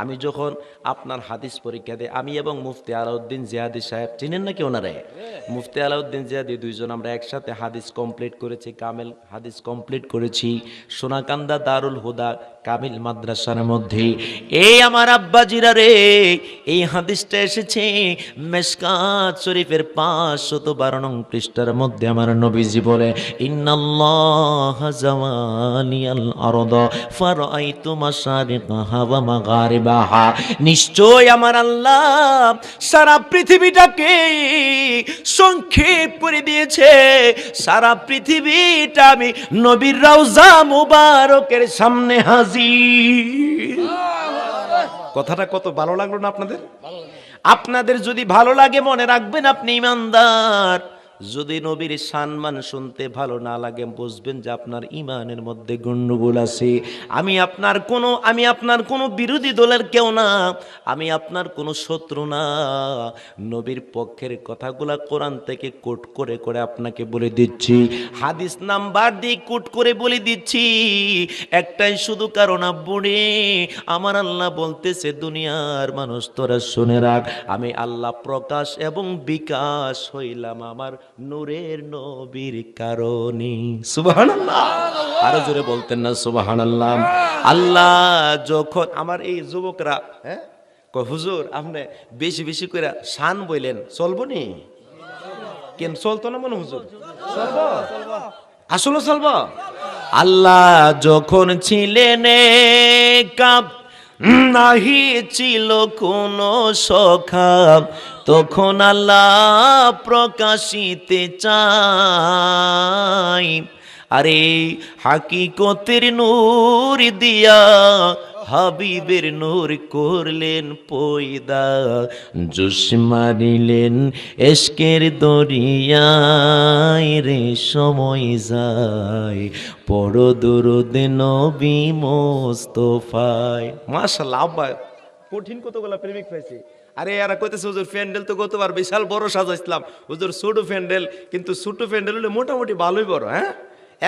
আমি যখন আপনার হাদিস পরীক্ষা দিই, আমি এবং মুফতি আলাউদ্দিন জিয়াদি সাহেব, চিনেন নাকি ওনারে? মুফতি আলাউদ্দিন জিয়াদি দুইজন আমরা একসাথে হাদিস কমপ্লিট করেছি, কামেল হাদিস কমপ্লিট করেছি সোনাকান্দা দারুল হুদা কামিল মাদ্রাসার মধ্যে। এই আমার আব্বাজিরা রে, এই হাদিসটা এসেছে মেশকাত শরীফের 512 নং পৃষ্ঠার মধ্যে। আমার নবীজি বলে, ইন্নাল্লাহা জাওয়ালিয়াল আরদ ফারাআইতু মাশারিকাহা ওয়া মাগারিবাহা, নিশ্চয় আমার আল্লাহ সারা পৃথিবীটাকে সংক্ষেপ করে দিয়েছে। সারা পৃথিবীটা আমি নবীর রওজা মুবারকের সামনে হাজির। কথাটা কত ভালো লাগলো না আপনাদের? আপনাদের যদি ভালো লাগে মনে রাখবেন আপনি ঈমানদার। যদি নবীর সম্মান শুনতে ভালো না লাগে বুঝবেন যে আপনার ঈমানের মধ্যে গন্ডগোল আছে। আমি আপনার কোনো বিরোধী দলের কেউ না, আমি আপনার কোনো শত্রু না। নবীর পক্ষের কথাগুলা কোরআন থেকে কোট করে করে আপনাকে বলে দিচ্ছি, হাদিস নাম্বার দিয়ে কোট করে বলে দিচ্ছি। একটাই শুধু কারণ, আব্বুরে আমার আল্লাহ বলতেছে, দুনিয়ার মানুষ তোরা শুনে রাখ, আমি আল্লাহ প্রকাশ এবং বিকাশ হইলাম আমার নূরের নবীর কারণে। সুবহানাল্লাহ, আরো জোরে বলতেন না সুবহানাল্লাহ? আল্লাহ যখন আমার এই যুবকরা হুজুর আপনি বেশি বেশি করে শান বইলেন, চলবো নি? কেন চলতো না মনে হুজুর? চলবো, আসলে চলবো। আল্লাহ যখন ছিলেন কাপ নাহি ছিল কোন সখা, তখন আল্লাহ প্রকাশিতে চাই। আরে হাকিকতের নূর দিয়া হাবিবের নূর করলেন পয়দা, জোশ মারিলেন এশকের দরিয়ায় রে সময় যায়, পড়ো দুরূদ নবী মোস্তফায়। মাশাআল্লাহ, আব্বা কঠিন কতগুলা প্রেমিক পাইছে। আরে এরা কইতেছে হুজুর প্যান্ডেল তো গতবার বিশাল বড় সাজাইছিলাম, হুজুর ছোট প্যান্ডেল, কিন্তু ছোট প্যান্ডেল হলে মোটামুটি ভালোই বড়। হ্যাঁ,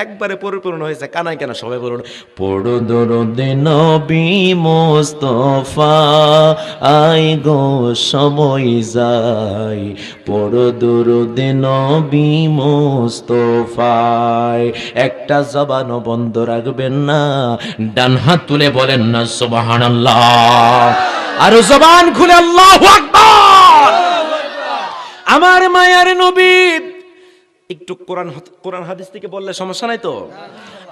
একবারে পরিপূর্ণ হয়েছে। কানায় কেন সবাই বলুন, পড়ো দরুদ নবী মোস্তফা আই গো সময় যাই, পড়ো দরুদ নবী মোস্তফায়। একটা জবানও বন্ধ রাখবেন না, ডান হাত তুলে বলেন না সুবহানাল্লাহ, আর জবান খুলে আল্লাহু আকবার। আমার মায়ার নবী, একটু কোরআন হাদিস থেকে বললে সমস্যা নাই তো?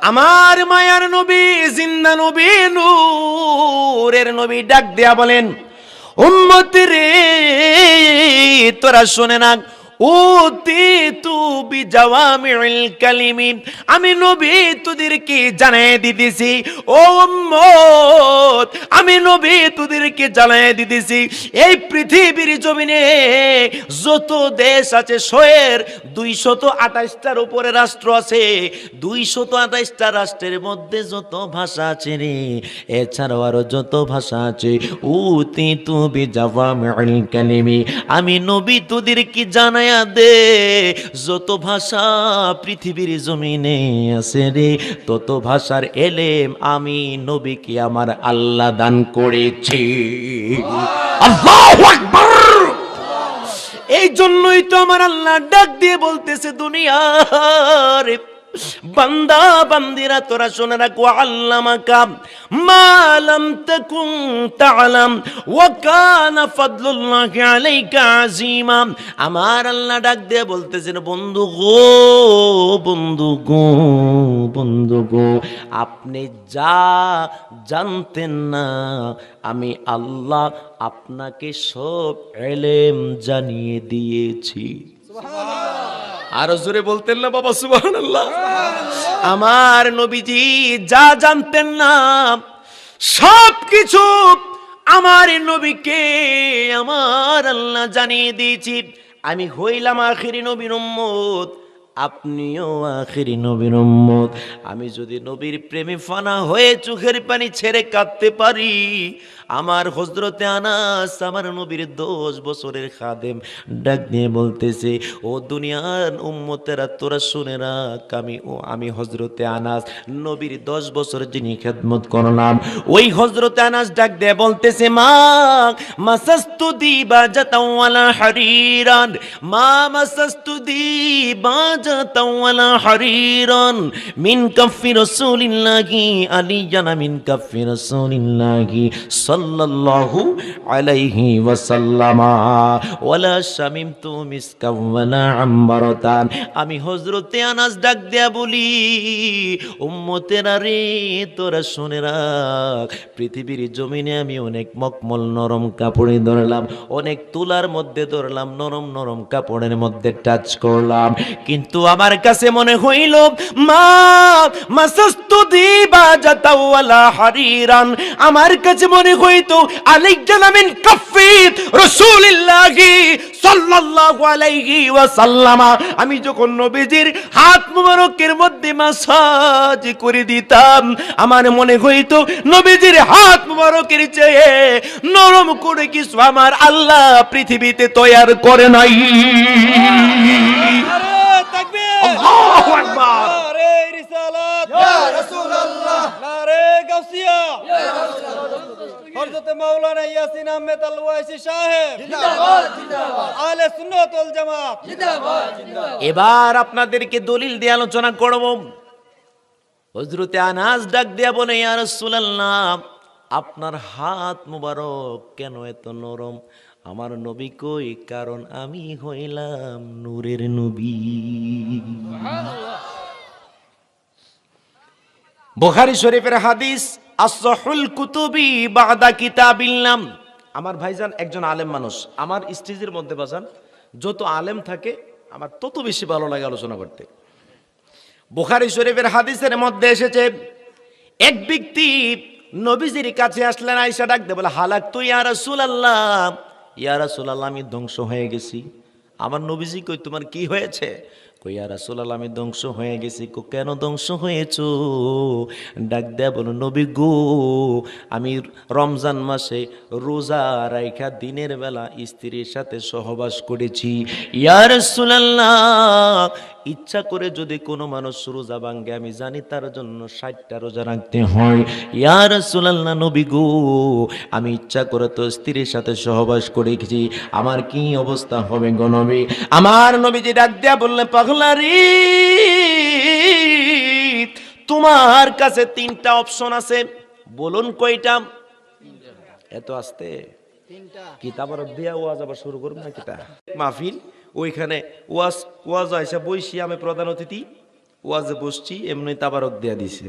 আমার মায়ার নবী, জিন্দা নবী, নূরের নবী ডাক দেয়া বলেন, উম্মত রে তোরা শুনে না, উতিতু বিজাওয়ামিল কালিমি, আমি নবী তোদেরকে জানাই দিতেছি, ও উম্মত আমি নবী তোদেরকে জানাই দিতেছি, এই পৃথিবীর জমিনে যত দেশ আছে, 228টার উপরে রাষ্ট্র আছে, 228টা রাষ্ট্রের মধ্যে যত ভাষা আছে রে, এছাড়াও আরো যত ভাষা আছে, উতিতু বিজাওয়ামিল কালিমি, আমি নবী তোদেরকে জানাই দে, যত ভাষা পৃথিবীর জমিনে আছে রে, তত ভাষার এলেম আমি নবীকে আমার আল্লাহ দান করেছি। আল্লাহু আকবার। এই জন্যই তো আমার আল্লাহ ডাক দিয়ে বলতেছে, দুনিয়ার বান্দা বান্দিরা তোরা শুনে রাখো, আল্লামাকা মা লাম তাকুন তাআলাম ওয়া কানা ফাদলুল্লাহি আলাইকা আযীমা। আমার আল্লাহ ডাক দিয়ে বলতেছেন, বন্ধু গো, বন্ধু গো, বন্ধু গো, আপনি যা জানতেন না আমি আল্লাহ আপনাকে সব ইলম জানিয়ে দিয়েছি। আরো জোরে বলতেন না বাবা সুবহানাল্লাহ? আমার নবীজি যা জানতেন না সব কিছু আমার নবীকে আমার আল্লাহ জানিয়ে দিয়েছি। আমি হইলাম আখিরি নবীর উম্মত, আপনিও আখিরি নবীর উম্মত। আমি যদি নবীর প্রেমে ফানা হয়ে চোখের পানি ছেড়ে কাঁদতে পারি, আমার হযরতে আনাস আমার নবীর 10 বছরের খাদেম ডাক দিয়ে বলতেছে, ও দুনিয়ার উম্মতেরা তোরা শুনে রাখ, আমি হযরতে আনাস নবীর 10 বছর যিনি খেদমত করলাম, ওই হযরতে আনাস ডাক দিয়ে বলতেছে, মা মাসাস্তু দিবাজাতাও ওয়ালা হারিরান, মা মাসাস্তু দিবাজাতাও ওয়ালা হারিরান মিন কাফি রাসূলিল্লাহি আলিয়ানা মিন কাফি রাসূলিল্লাহি সাল্লাল্লাহু আলাইহি ওয়াসাল্লামা ওয়ালা শামিমতু মিসকা ওয়ালা আম্বারাতান। আমি হযরতে আনাস ডাক দেয়া বলি, উম্মতেরা রে তোরা শুনে রাখ, পৃথিবীর জমিনে আমি অনেক মকমল নরম কাপড়ে ধরলাম, অনেক তুলার মধ্যে ধরলাম, নরম নরম কাপড়ের মধ্যে টাচ করলাম, কিন্তু আমার কাছে মনে হইল মা মাসাস্তু দিবাজাতা ওয়ালা হারিরান, আমার কাছে মনে হইতো আলাইজানা মিন কাফি রাসূলিল্লাহি সাল্লাল্লাহু আলাইহি ওয়াসাল্লাম। আমি যখন নবীজির হাত মুবারকের মধ্যে মাসাজ করে দিতাম, আমার মনে হইতো নবীজির হাত মুবারকের চেয়ে নরম করে কিছু আমার আল্লাহ পৃথিবীতে তৈরি করে নাই। আল্লাহু আকবার। নারে রিসালাত ইয়া রাসূলুল্লাহ, নারে গাউসিয়া ইয়া রাসূলুল্লাহ, হযরত মাওলানা ইয়াসিন আহমেদ আল-ওয়াইসি সাহেব জিন্দাবাদ জিন্দাবাদ, আহলে সুন্নাত ওয়াল জামাত জিন্দাবাদ জিন্দাবাদ। এবার আপনাদেরকে দলিল দিয়ে আলোচনা করব। হযরতে আনাস ডাক দিয়া বলে, ইয়া রাসূলুল্লাহ, আপনার হাত মুবারক কেন এত নরম? আমার নবী কই, কারণ আমি হইলাম নূরের নবী। বুখারী শরীফের হাদিস, আসহুল কুতুবি বাদা কিতাবিল্লাহ। আমার ভাইজান একজন আলেম মানুষ, আমার স্টেজের মধ্যে বাজান যত আলেম থাকে আমার তত বেশি ভালো লাগে আলোচনা করতে। বুখারী শরীফের হাদিসের মধ্যে এসেছে, এক ব্যক্তি নবীজির কাছে আসলেন, আয়েশা ডাক দিয়ে বলে, হালাকতু ইয়া রাসূলুল্লাহ, ইয়া রাসূলুল্লাহ, আমি ধ্বংস হয়ে গেছি। আমার নবীজি কই, তোমার কি হয়েছে? কই, ইয়া রাসূলুল্লাহ, আমি ধ্বংস হয়ে গেছি। কো, কেন ধ্বংস হয়েছো? ডাক দেয়া বলো, নবী গো, আমি রমজান মাসে রোজা রাইখা দিনের বেলা স্ত্রীর সাথে সহবাস করেছি। ইয়া রাসূলুল্লাহ, ইচ্ছা করে যদি কোনো মানুষ রোজা ভাঙে, আমি জানি তার জন্য 60টা রোজা রাখতে হয়। ইয়া রাসূলুল্লাহ, নবী গো, আমি ইচ্ছা করে তো স্ত্রীর সাথে সহবাস করেছি, আমার কি অবস্থা হবে গো নবী? আমার নবীজি ডাক দেয়া বললেন, পাগলারি, তোমার কাছে 3টা অপশন আছে, বলুন কয়টা? এত আসতে কিতাবের দিয়া ওয়াজ আবার শুরু করব না কিতা মাহফিল, ওইখানে ওয়াজ আইসা বইছি, আমি প্রধান অতিথি, ওয়াজে বসছি, এমনি তাবারক দিয়া দিছে।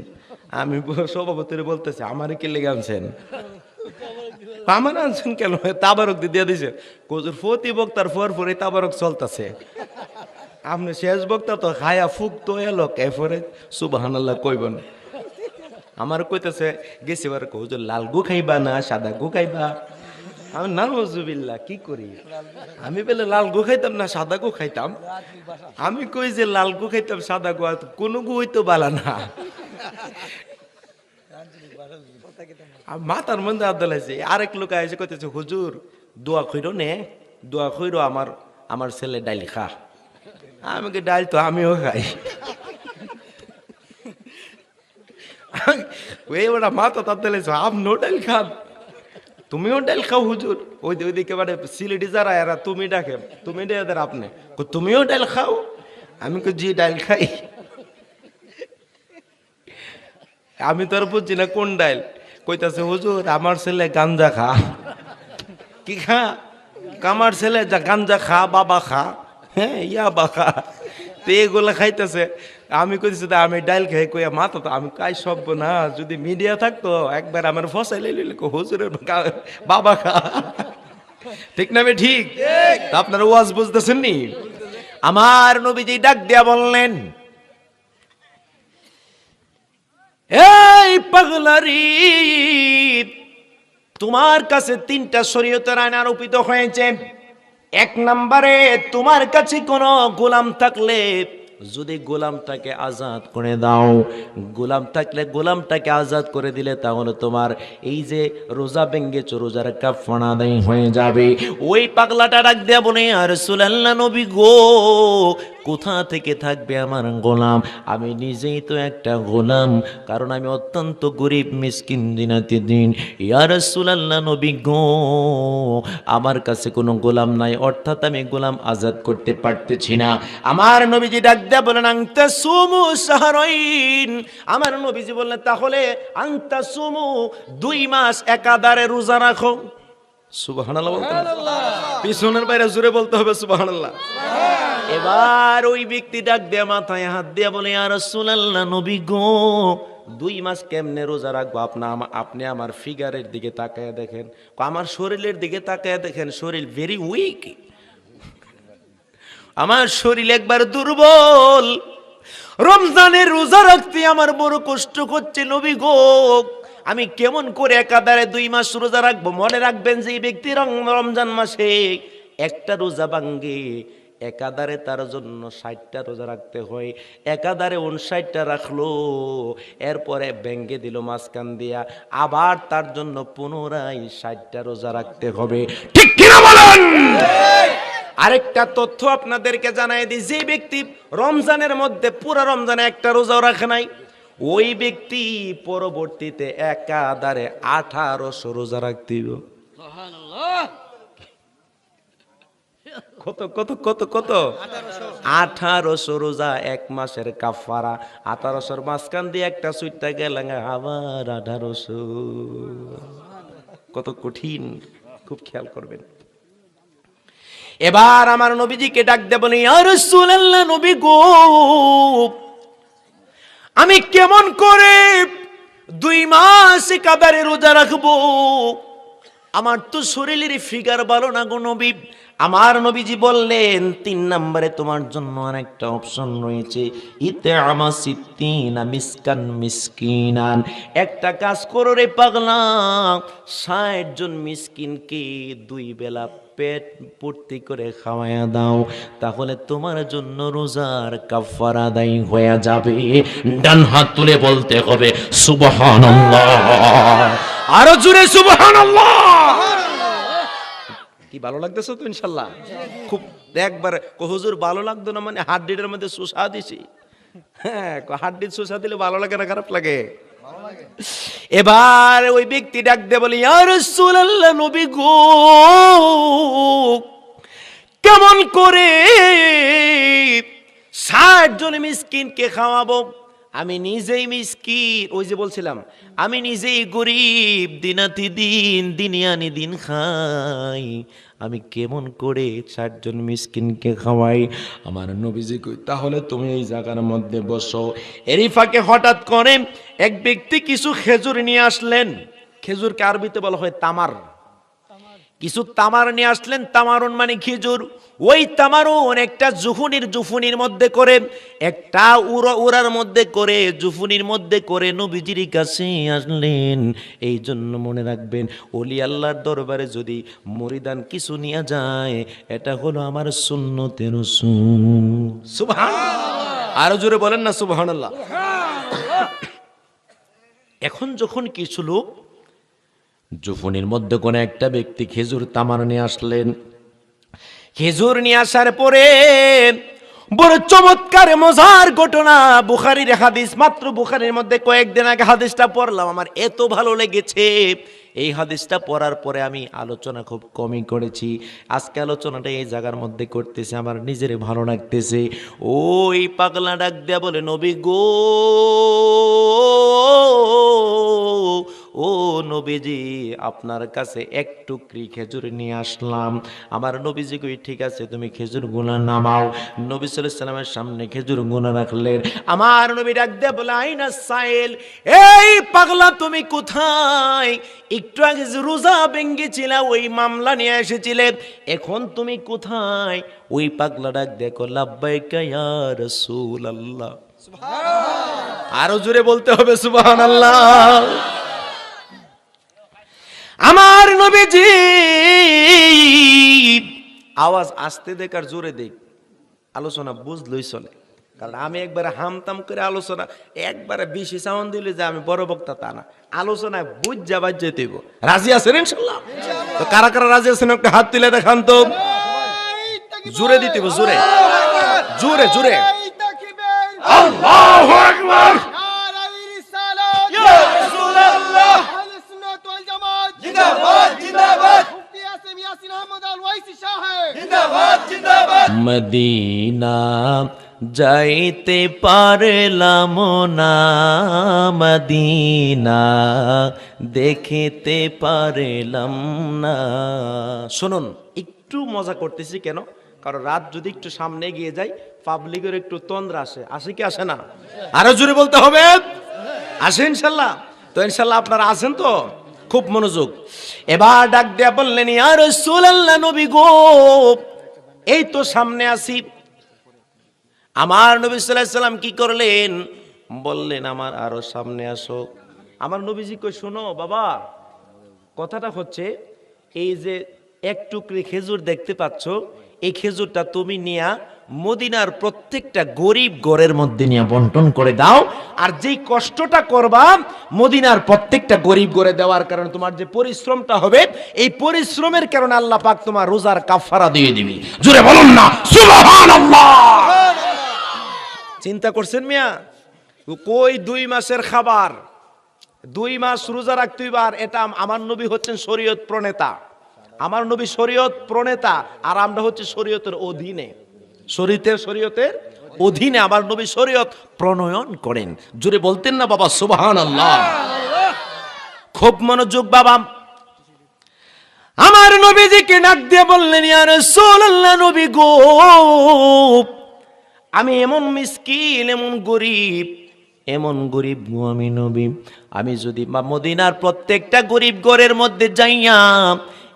আমি সভাপতিরে বলতেছি, আমারে কে লেগে আনছেন? আমার আনছেন কেন? তাবারক দিয়া দিছে। কোজুর ফতি বক্তার পরে তাবারক চলতেছে, আপনি শেষ বক্তা তো খায়া ফুক তো এলো, এরপরে সুবহানাল্লাহ কইবেন। আমার কইতেছে, গেছি বার হুজুর, লাল গু খাইবা না সাদা গু খাইবা? আমি নাউজুবিল্লাহ, কি করি? আমি বলে লাল গু খাইতাম না সাদা গু খাইতাম? আমি কই যে লাল গু খাইতাম সাদা গু, কোনো গু হইতো বালা না। মাথার মধ্যে আদালাইছে। আরেক লোক এসে কইতেছে, হুজুর দোয়া কইরো নে, দোয়া কইরো আমার ছেলে ডাইল খা। আমি কি, ডাইল তো আমিও খাই। ওটা মাথা তাদালাইছে, আপনিও ডাইল খান? তুমিও ডাইল খাও হুজুর? ওইদিকে মানে সিলেটি যারা এরা তুমি ডাকে, তুমি ডেদের আপনি, তুমিও ডাইল খাও? আমি জি ডাইল খাই। আমি তো আর বুঝছি না কোন ডাইল। কইতাছে, হুজুর আমার ছেলে গাঞ্জা খা। কি খা? আমার ছেলে গাঞ্জা খা, বাবা খা, হ্যাঁ ইয়াবা খা, তো এগুলা খাইতেছে। আমি কইতেছি, আমি ডাইল খাই। কইয়া মাথা তো আমি কাই সব না, যদি মিডিয়া থাকতো একবার আমার ফসাইলে হুজুরের বাবা খা। ঠিক না? ঠিক। আপনারা ওয়াজ বুঝতেছেন নি? আমার নবীজি ডাক দিয়া বললেন, এই পাগলারি, তোমার কাছে 3টা শরীয়তের আইন আরোপিত হয়েছে। 1 নম্বরে, তোমার কাছে কোনো গোলাম থাকলে যদি গোলামটাকে আজাদ করে দাও, গোলাম থাকলে গোলামটাকে আজাদ করে দিলে তাহলে তোমার এই যে রোজা ভেঙ্গেছো রোজার কাফারা আদায় হয়ে যাবে। ওই পাগলাটা ডাক দেয়া বলে, আর রাসূলুল্লাহ নবী গো, কোথা থেকে থাকবে আমার গোলাম? আমি নিজেই তো একটা গোলাম, কারণ আমি অত্যন্ত গরিব মিসকিন দিনাতি দিন। ইয়া রাসূলুল্লাহ নবী গো, আমার কাছে কোনো গোলাম নাই, অর্থাৎ আমি গোলাম আজাদ করতে পারতেছি না। আমার নবীজি ডাক দেয়া বলেন, আনতা সুমু শাহরাইন। আমার নবীজি বললেন, তাহলে আনতা সুমু 2 মাস একাধারে রোজা রাখো। সুবহানাল্লাহ বলতে পিছনের বাইরে জোরে বলতে হবে সুবহানাল্লাহ। এবার ওই ব্যক্তি ডাক দেয়া মাথায় হাত দিয়া বলে, ইয়া রাসূলুল্লাহ নবী গো, 2 মাস কেমনে রোজা রাখবো? আপনি আমার ফিগারের দিকে তাকায় দেখেন, আমার শরীরের দিকে তাকায় দেখেন, শরীর ভেরি উইক, আমার শরীর একবার দুর্বল, রমজানের রোজা রাখতে আমার বড় কষ্ট হচ্ছে নবী গো, আমি কেমন করে একাধারে 2 মাস রোজা রাখবো? মনে রাখবেন যে এই ব্যক্তি রমজান মাসে একটা রোজা ভাঙ্গে, একাধারে তার জন্য 60টা রোজা রাখতে হয়, একাধারে 59টা রাখলো, এরপরে ব্যাঙ্গে দিল মাঝখান দিয়া, আবার তার জন্য পুনরায় 60টা রোজা রাখতে হবে। ঠিক কিনা বলেন? আরেকটা তথ্য আপনাদেরকে জানাই দিই, যে ব্যক্তি রমজানের মধ্যে পুরা রমজানে একটা রোজাও রাখে নাই, ওই ব্যক্তি পরবর্তীতে একাধারে 1800 রোজা রাখতে হবে। কত কত কত কত 1800 রোজা, 1 মাসের কাফারা। 1800 মাঝখান দিয়ে একটা সুইটটা গেলাম, আবার 1800, কত কঠিন, খুব খেয়াল করবেন। এবার আমার নবীজিকে ডাক দে বলি, ইয়া রাসূলুল্লাহ নবী গো, আমি কেমন করে 2 মাস একাধারে রোজা রাখবো? আমার তো শরীরের ফিগার ভালো না গো নবী। আমার নবীজি বললেন, 3 নম্বরে তোমার জন্য আরেকটা অপশন রয়েছে, ইতআমা সিত্তিনা মিসকান মিসকিনান। একটা কাজ করো রে পাগলা, 60 জন মিসকিনকে 2 বেলা পেট পূর্তি করে খাওয়ায়া দাও, তাহলে তোমার জন্য রোজার কাফারা আদায় হয়ে যাবে। ডান হাত তুলে বলতে হবে সুবহানাল্লাহ, আরো জোরে সুবহানাল্লাহ। কি ভালো লাগতেছে তো ইনশাল্লাহ? খুব একবার হুজুর ভালো লাগতো না মানে হাড্ডিটার মধ্যে সুসা দিছি। হ্যাঁ, হাড্ডির সুসা দিলে ভালো লাগে না খারাপ লাগে? এবার ওই ব্যক্তি ডাক দে বলি, ইয়া রাসূলুল্লাহ নবী গো, কেমন করে 60 জন মিসকিনকে খাওয়াবো? আমি নিজেই মিসকিন, ওই যে বলছিলাম আমি নিজেই গরিব, দিনাতি দিন দিনে আনি দিন খাই, আমি কেমন করে 60 জন মিসকিনকে খাওয়াই? আমার নবীজি কই, তাহলে তুমি এই জায়গার মধ্যে বসো। এরই ফাঁকে হঠাৎ করে এক ব্যক্তি কিছু খেজুর নিয়ে আসলেন। খেজুরকে আরবিতে বলা হয় তামার। কিছু তামার নিয়ে আসলেন, তামারুন মানে খেজুর। ওই তামারুন একটা জুফুনির মধ্যে করে, একটা উড়ার মধ্যে করে, জুফুনির মধ্যে করে নবীজির কাছে আসলেন। এই জন্য মনে রাখবেন, ওলি আল্লাহর দরবারে যদি মরিদান কিছু নিয়ে যায়, এটা হলো আমার সুন্নতে রাসূল। সুবহানাল্লাহ, আরো জোরে বলেন না সুবহানাল্লাহ। এখন যখন কিছু লোক জুফুনির মধ্যে কোন একটা ব্যক্তি খেজুর তামার নিয়ে আসলেন, খেজুর নিয়ে আসার পরে বড় চমৎকার মজার ঘটনা, বুখারীর হাদিস, মাত্র বুখারীর মধ্যে কয়েকদিন আগে হাদিসটা পড়লাম, আমার এত ভালো লেগেছে। এই হাদিসটা পড়ার পরে আমি আলোচনা খুব কমই করেছি, আজকে আলোচনাটা এই জায়গার মধ্যে করতেছি, আমার নিজের ভালো লাগতেছে। ওই পাগলা ডাক দেয়া বলে, নবী গো, ও নবীজি, আপনার কাছে এক টুকরি খেজুর নিয়ে আসলাম। আমার নবীজি কই, ঠিক আছে তুমি খেজুর গুনা নামাও। নবী সাল্লাল্লাহু আলাইহি ওয়াসাল্লামের সামনে খেজুর গুনা রাখলেন। আমার নবী ডাক দিয়ে বলে, আইনা সাইল, এই পাগলা তুমি কোথায়? একটু আগে রোজা ভেঙ্গেছিলে, ওই মামলা নিয়ে এসেছিলে, এখন তুমি কোথায়? ওই পাগলা ডাক দেখো, লাব্বাইকা ইয়া রাসূলুল্লাহ। সুবহানাল্লাহ, আরো জোরে বলতে হবে সুবহানাল্লাহ। আমার নবীজি আওয়াজ আসতে দেখ আর জোরে দেখ, আলোচনা বুঝলই চলে, কারণ আমি একবারে হামতাম করে আলোচনা একবারে বেশি সাউন্ড দিলে যে আমি বড় বক্তা তা না, আলোচনায় বুঝা বাজ্যে দেব। রাজি আছেন ইনশাল্লাহ? তো কারা কারা রাজি আছেন একটা হাত তুলে দেখান তো। জোরে দিতে হবে, জোরে জোরে জোরে। আল্লাহু আকবার। মদিনা যাইতে পারলাম না, মদিনা দেখিতে পারলাম না। শুনুন, একটু মজা করতেছি কেন, কারণ রাত যদি একটু সামনে গিয়ে যায় পাবলিকের একটু তন্দ্রা আসে, আসে কি আসে না? আরো জোরে বলতে হবে, আসে ইনশাল্লাহ। তো ইনশাল্লাহ আপনারা আছেন তো? খুব মনোযোগ। এবার ডাক দেয়া বললেন, ইয়া রাসূলুল্লাহ, নবী গো, এই তো সামনে আসি। আমার নবী সাল্লাল্লাহু আলাইহি সাল্লাম কি করলেন? বললেন, আমার আরো সামনে আসো। আমার নবীজি কই, শোনো বাবা, কথাটা হচ্ছে এই যে এক টুকরি খেজুর দেখতে পাচ্ছ, এই খেজুরটা তুমি নিয়া মদিনার প্রত্যেকটা গরিব ঘরের মধ্যে নিয়ে বন্টন করে দাও। আর যেই কষ্টটা করবা মদিনার প্রত্যেকটা গরিব ঘরে দেওয়ার কারণে তোমার যে পরিশ্রমটা হবে, এই পরিশ্রমের কারণে আল্লাহ পাক তোমার রোজার কাফারা দিয়ে দিবে। জোরে বলুন না সুবহানাল্লাহ। চিন্তা করছেন মিয়া? কই 2 মাসের খাবার, 2 মাস রোজা রাখতে হইবার। এটা আমার নবী হচ্ছেন শরীয়ত প্রণেতা, আমার নবী শরীয়ত প্রণেতা, আর আমরা হচ্ছে শরীয়তের অধীনে, শরীয়তের অধীনে আমার নবী শরীয়ত প্রণয়ন করেন। জোরে বলতেন না বাবা সুবহানাল্লাহ? খুব মনোযোগ বাবা। আমার নবীজিকে ডাক দিয়ে বললেন, ইয়া রাসূলুল্লাহ, নবী গো, আমি এমন মিসকিন, এমন গরিব গো আমি নবী, আমি যদি মদিনার প্রত্যেকটা গরিব ঘরের মধ্যে যাইয়া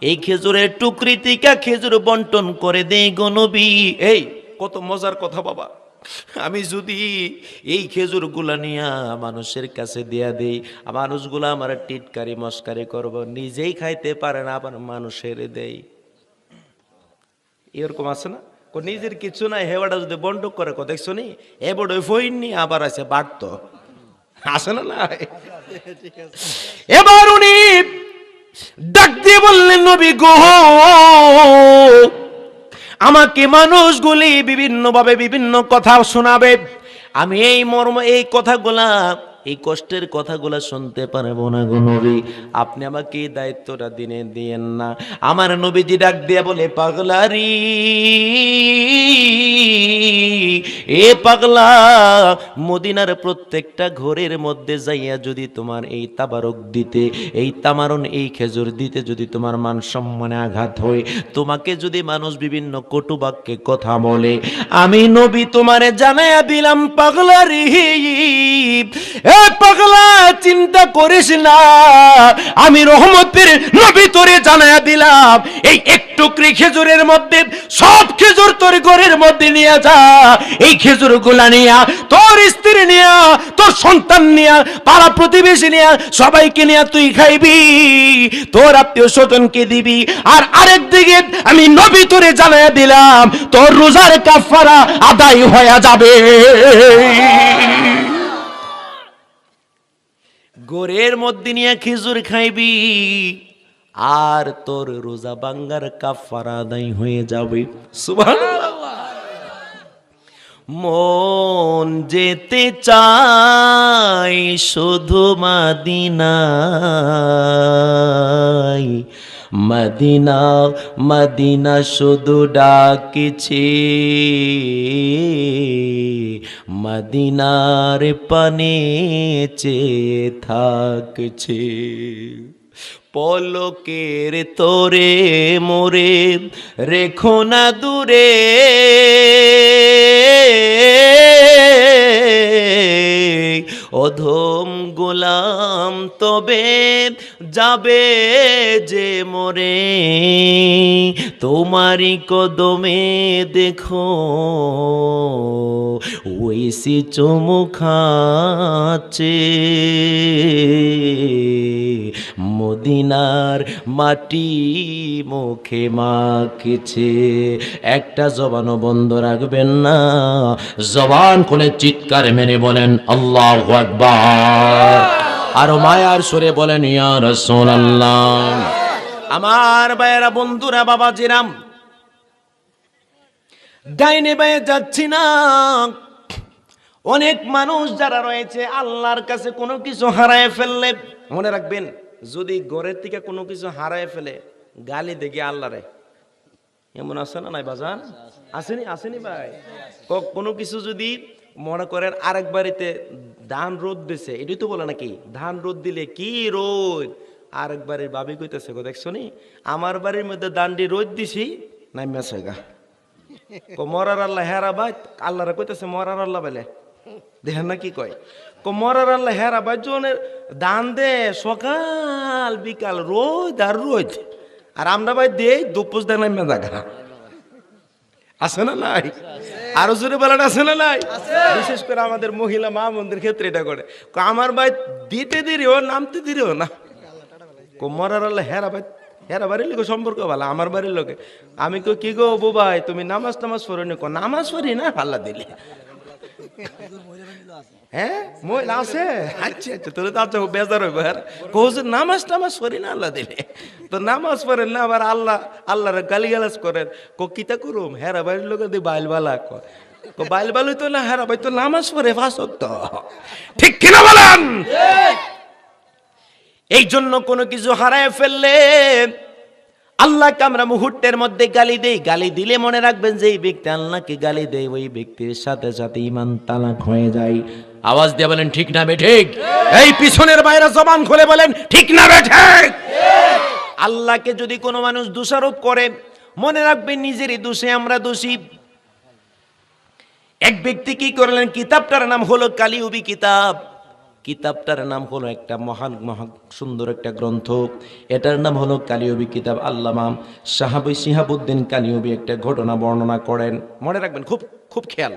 এই খেজুরের টুকরি থেকে খেজুর বন্টন করে দেই গো নবী। এই কত মজার কথা বাবা, আমি যদি এই খেজুর গুলা নিয়া মানুষের কাছে দিয়া দেই, মানুষগুলা আমার টিটকারি মস্কারি করব, নিজেই খাইতে পারে না, আবার মানুষের দেই। এরকম আছে না? নিজের কিছু নাই, হেওয়াটা যদি বন্টন করে, দেখছো নি এ বড় ফইনি, আবার আছে বাড়ত, আসে না? না, এবার উনি ডাক দিয়ে বললেন, নবী গো, আমাকে মানুষগুলি বিভিন্ন ভাবে বিভিন্ন কথা শোনাবে, আমি এই মর্ম, এই কথাগুলা, এই কষ্টের কথাগুলা শুনতে পারবো না গো নবী, আপনি আমাকে এই দায়িত্বটা দিয়েন না। আমার নবীজি ডাক দিয়া বলে, পাগলারি, এ পাগলা, মদিনার প্রত্যেকটা ঘরের মধ্যে যাইয়া যদি তোমার এই তাবারক দিতে, এই তামারণ, এই খেজুর দিতে যদি তোমার মান সম্মানে আঘাত হয়, তোমাকে যদি মানুষ বিভিন্ন কটু বাক্যে কথা বলে, আমি নবী তোমারে জানাইয়া দিলাম, পাগলারি, এ পাগলা, চিন্তা করিস না, আমি রহমতের নবী তোরে জানাইয়া দিলাম, এই একটু খেজুরের মধ্যে সব খেজুর তোর ঘরের মধ্যে নিয়ে যা, এই খেজুর গুলা নিয়া তোর স্ত্রী নিয়া, তোর সন্তান নিয়া, পাড়া প্রতিবেশী নিয়া, সবাইকে নিয়া তুই খাইবি, তোর আত্মীয় স্বজনকে দিবি। আর আরেক দিকে আমি নবী তোরে জানাইয়া দিলাম, তোর রোজার কাফারা আদায় হয়ে যাবে। গোরের মধ্যে নিয়ে খেজুর খাইবি, আর তোর রোজা ভাঙ্গার কাফারা আদায় হয়ে যাবে। সুবহানাল্লাহ। মন যেতে চাই শুধু মদিনায়, মদিনা মদিনা শুধু ডাকিছে, মদিনার পানে চেয়ে থাকছে, পলকের তোরে মোরে রেখো না দূরে, ও অধম গোলাম তবে যাবে যে মরে, তোমারই কদমে দেখো ওইসি চুমু খাচ্ছে, মদিনার মাটি মুখে মাখছে। একটা জবানও বন্ধ রাখবেন না, জবান খুলে চিৎকার মেরে বলেন আল্লাহু আকবার, আরো মায়ার সুরে বলেন ইয়া রাসূলুল্লাহ। আমার ভাইয়েরা, বন্ধুরা, বাবাজিরাম, ডাইনে বায়ে যাচ্ছি না। অনেক মানুষ যারা রয়েছে আল্লাহর কাছে কোনো কিছু হারায় ফেললে, মনে রাখবেন, যদি ঘরের থেকে কোনো কিছু হারায় ফেলে গালি দেখে আল্লাহরে, এমন আছে না নাই বাজান? আসেনি আসেনি ভাই? কোনো কিছু যদি মনে করেন আরেক বাড়িতে ধান রোদ দিছে, এটাই তো বলে নাকি ধান রোদ দিলে কি রোদ, আরেক বাড়ির ভাবি কইতেছে গো দেখছো নি আমার বাড়ির মধ্যে দান্ডি রোদ দিছি নাই মেছে গা, মরার আল্লাহ হেরা ভাই, আল্লাহরা কইতেছে মরার আল্লাহ বলে, দেখেন না কি কয়, মরার আল্লাহ হেরা ভাই জনের দান দে সকাল বিকাল রোদ আর রোদ, আর আমরা ভাই দেই দুপুস দেয় নামে জায়গা, আছে না নাই? আরো জোরে বলেন আছে না নাই? বিশেষ করে আমাদের মহিলা মা বোনদের ক্ষেত্রে এটা করে, আমার ভাই দিতে দেরিও নামতে দেরিও না, মরার আল্লাহ হেরা ভাই, হেরা বাড়ির লোক সম্পর্ক ভালো, আমার বাড়ির লোকে আমি কই কি গো বউ ভাই তুমি নামাজ টামাজ পড়ো নি? নামাজ পড়ি না, আল্লাহ দিলে। হ্যাঁ মহিলা আছে, আচ্ছা আচ্ছা, তোর তো আচ্ছা বেজার হইব, হ্যাঁ কৌজ নামাজ টামাজ পড়ি না, আল্লাহ দিলে। তো নামাজ পড়েন না, আবার আল্লাহর গালি গালাজ করেন, কিতা করুম, হেরা বাড়ির লোকে দিয়ে বাইল বালা বাইল বালুই তো না, হেরা ভাই তো নামাজ পড়ে ফাঁসক তো, ঠিক কিনা বলেন? এই জন্য কোনো কিছু হারায় ফেললে আল্লাহকে আমরা মুহূর্তের মধ্যে গালি দেই, গালি দিলে মনে রাখবেন যে এই ব্যক্তি আল্লাহকে গালি দেয়, ওই ব্যক্তির সাথে সাথে ঈমান তালাক হয়ে যায়। আওয়াজ দিয়ে বলেন ঠিক না বেঠিক? এই পিছনের বাইরে জবান খুলে বলেন ঠিক না বেঠিক? আল্লাহকে যদি কোনো মানুষ দোষারোপ করে, মনে রাখবেন নিজেরই দোষে আমরা দোষী। এক ব্যক্তি কি করলেন, কিতাবটার নাম হলো কালিউবি কিতাব, কিতাবটার নাম হলো একটা মহান সুন্দর একটা গ্রন্থ, এটার নাম হলো কালিউবি কিতাব। আল্লামা শিহাবুদ্দিন কালিউবি একটা ঘটনা বর্ণনা করেন, মনে রাখবেন, খুব খুব খেয়াল।